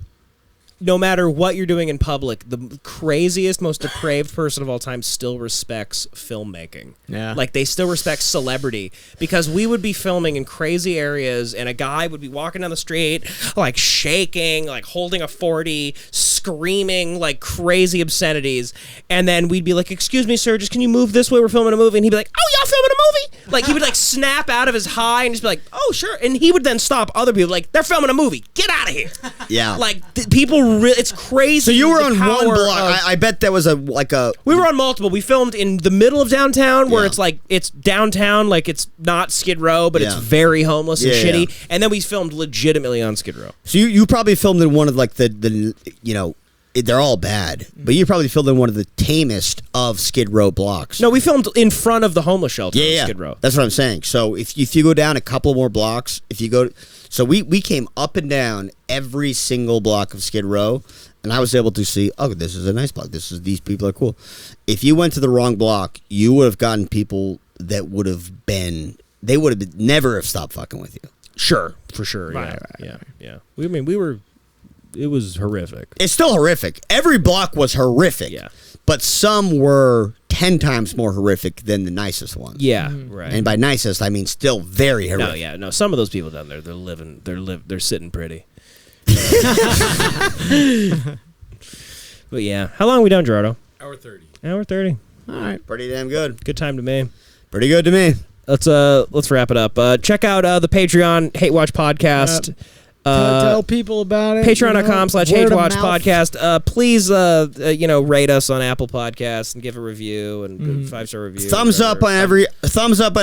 no matter what you're doing in public, the craziest, most depraved person of all time still respects filmmaking. Yeah. Like, they still respect celebrity. Because we would be filming in crazy areas, and a guy would be walking down the street, like, shaking, like, holding a 40, screaming, like, crazy obscenities. And then we'd be like, excuse me, sir, just can you move this way? We're filming a movie. And he'd be like, oh, y'all filming a movie? Like, he would, like, snap out of his high and just be like, oh, sure. And he would then stop other people, like, they're filming a movie. Get out of here. Yeah. Like, people it's crazy. So you were on one block. I bet that was we were on multiple. We filmed in the middle of downtown, where it's downtown, like it's not Skid Row, but it's very homeless and shitty. Yeah. And then we filmed legitimately on Skid Row. So you probably filmed in one of like the they're all bad, but you probably filmed in one of the tamest of Skid Row blocks. No, we filmed in front of the homeless shelter on Skid Row. That's what I'm saying. So if you go down a couple more blocks, so we came up and down every single block of Skid Row, and I was able to see, oh, this is a nice block. These people are cool. If you went to the wrong block, you would have gotten people that would have never have stopped fucking with you. Sure, for sure. Right. Yeah. It was horrific. It's still horrific. Every block was horrific. Yeah. But some were 10 times more horrific than the nicest ones. Yeah, right. And by nicest, I mean still very horrific. No. Some of those people down there, they're sitting pretty. But yeah, how long are we done, Gerardo? Hour 30. Hour 30. All right. Pretty damn good. Good time to me. Pretty good to me. Let's wrap it up. Check out the Patreon Hate Watch podcast. Tell people about it. Patreon.com/Hate Watch podcast. Please, rate us on Apple Podcasts and give a review and 5-star review. Thumbs up on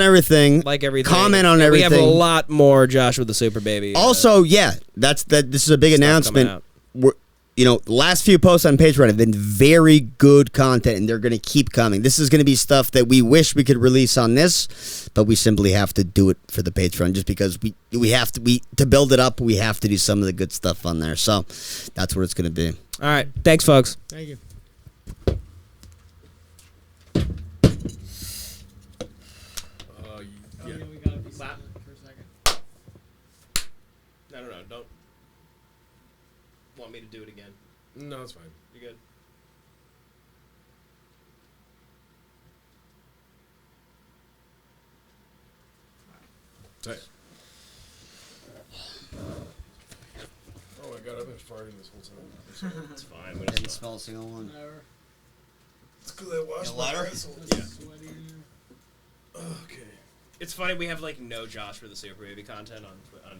everything. Like everything. Comment on everything. We have a lot more Joshua the Superbaby. Also, this is a big announcement. The last few posts on Patreon have been very good content, and they're going to keep coming. This is going to be stuff that we wish we could release on this, but we simply have to do it for the Patreon just because we have to build it up. We have to do some of the good stuff on there. So that's what it's going to be. All right. Thanks, folks. Thank you. Yeah. We gotta be silent for a second. No. Don't want me to do it again. No, it's fine. You good? Tight. Oh my god, I've been farting this whole time. It's fine. I didn't smell a single one. It's because I washed my asshole. Yeah. Okay. It's funny we have no Josh for the Superbaby content on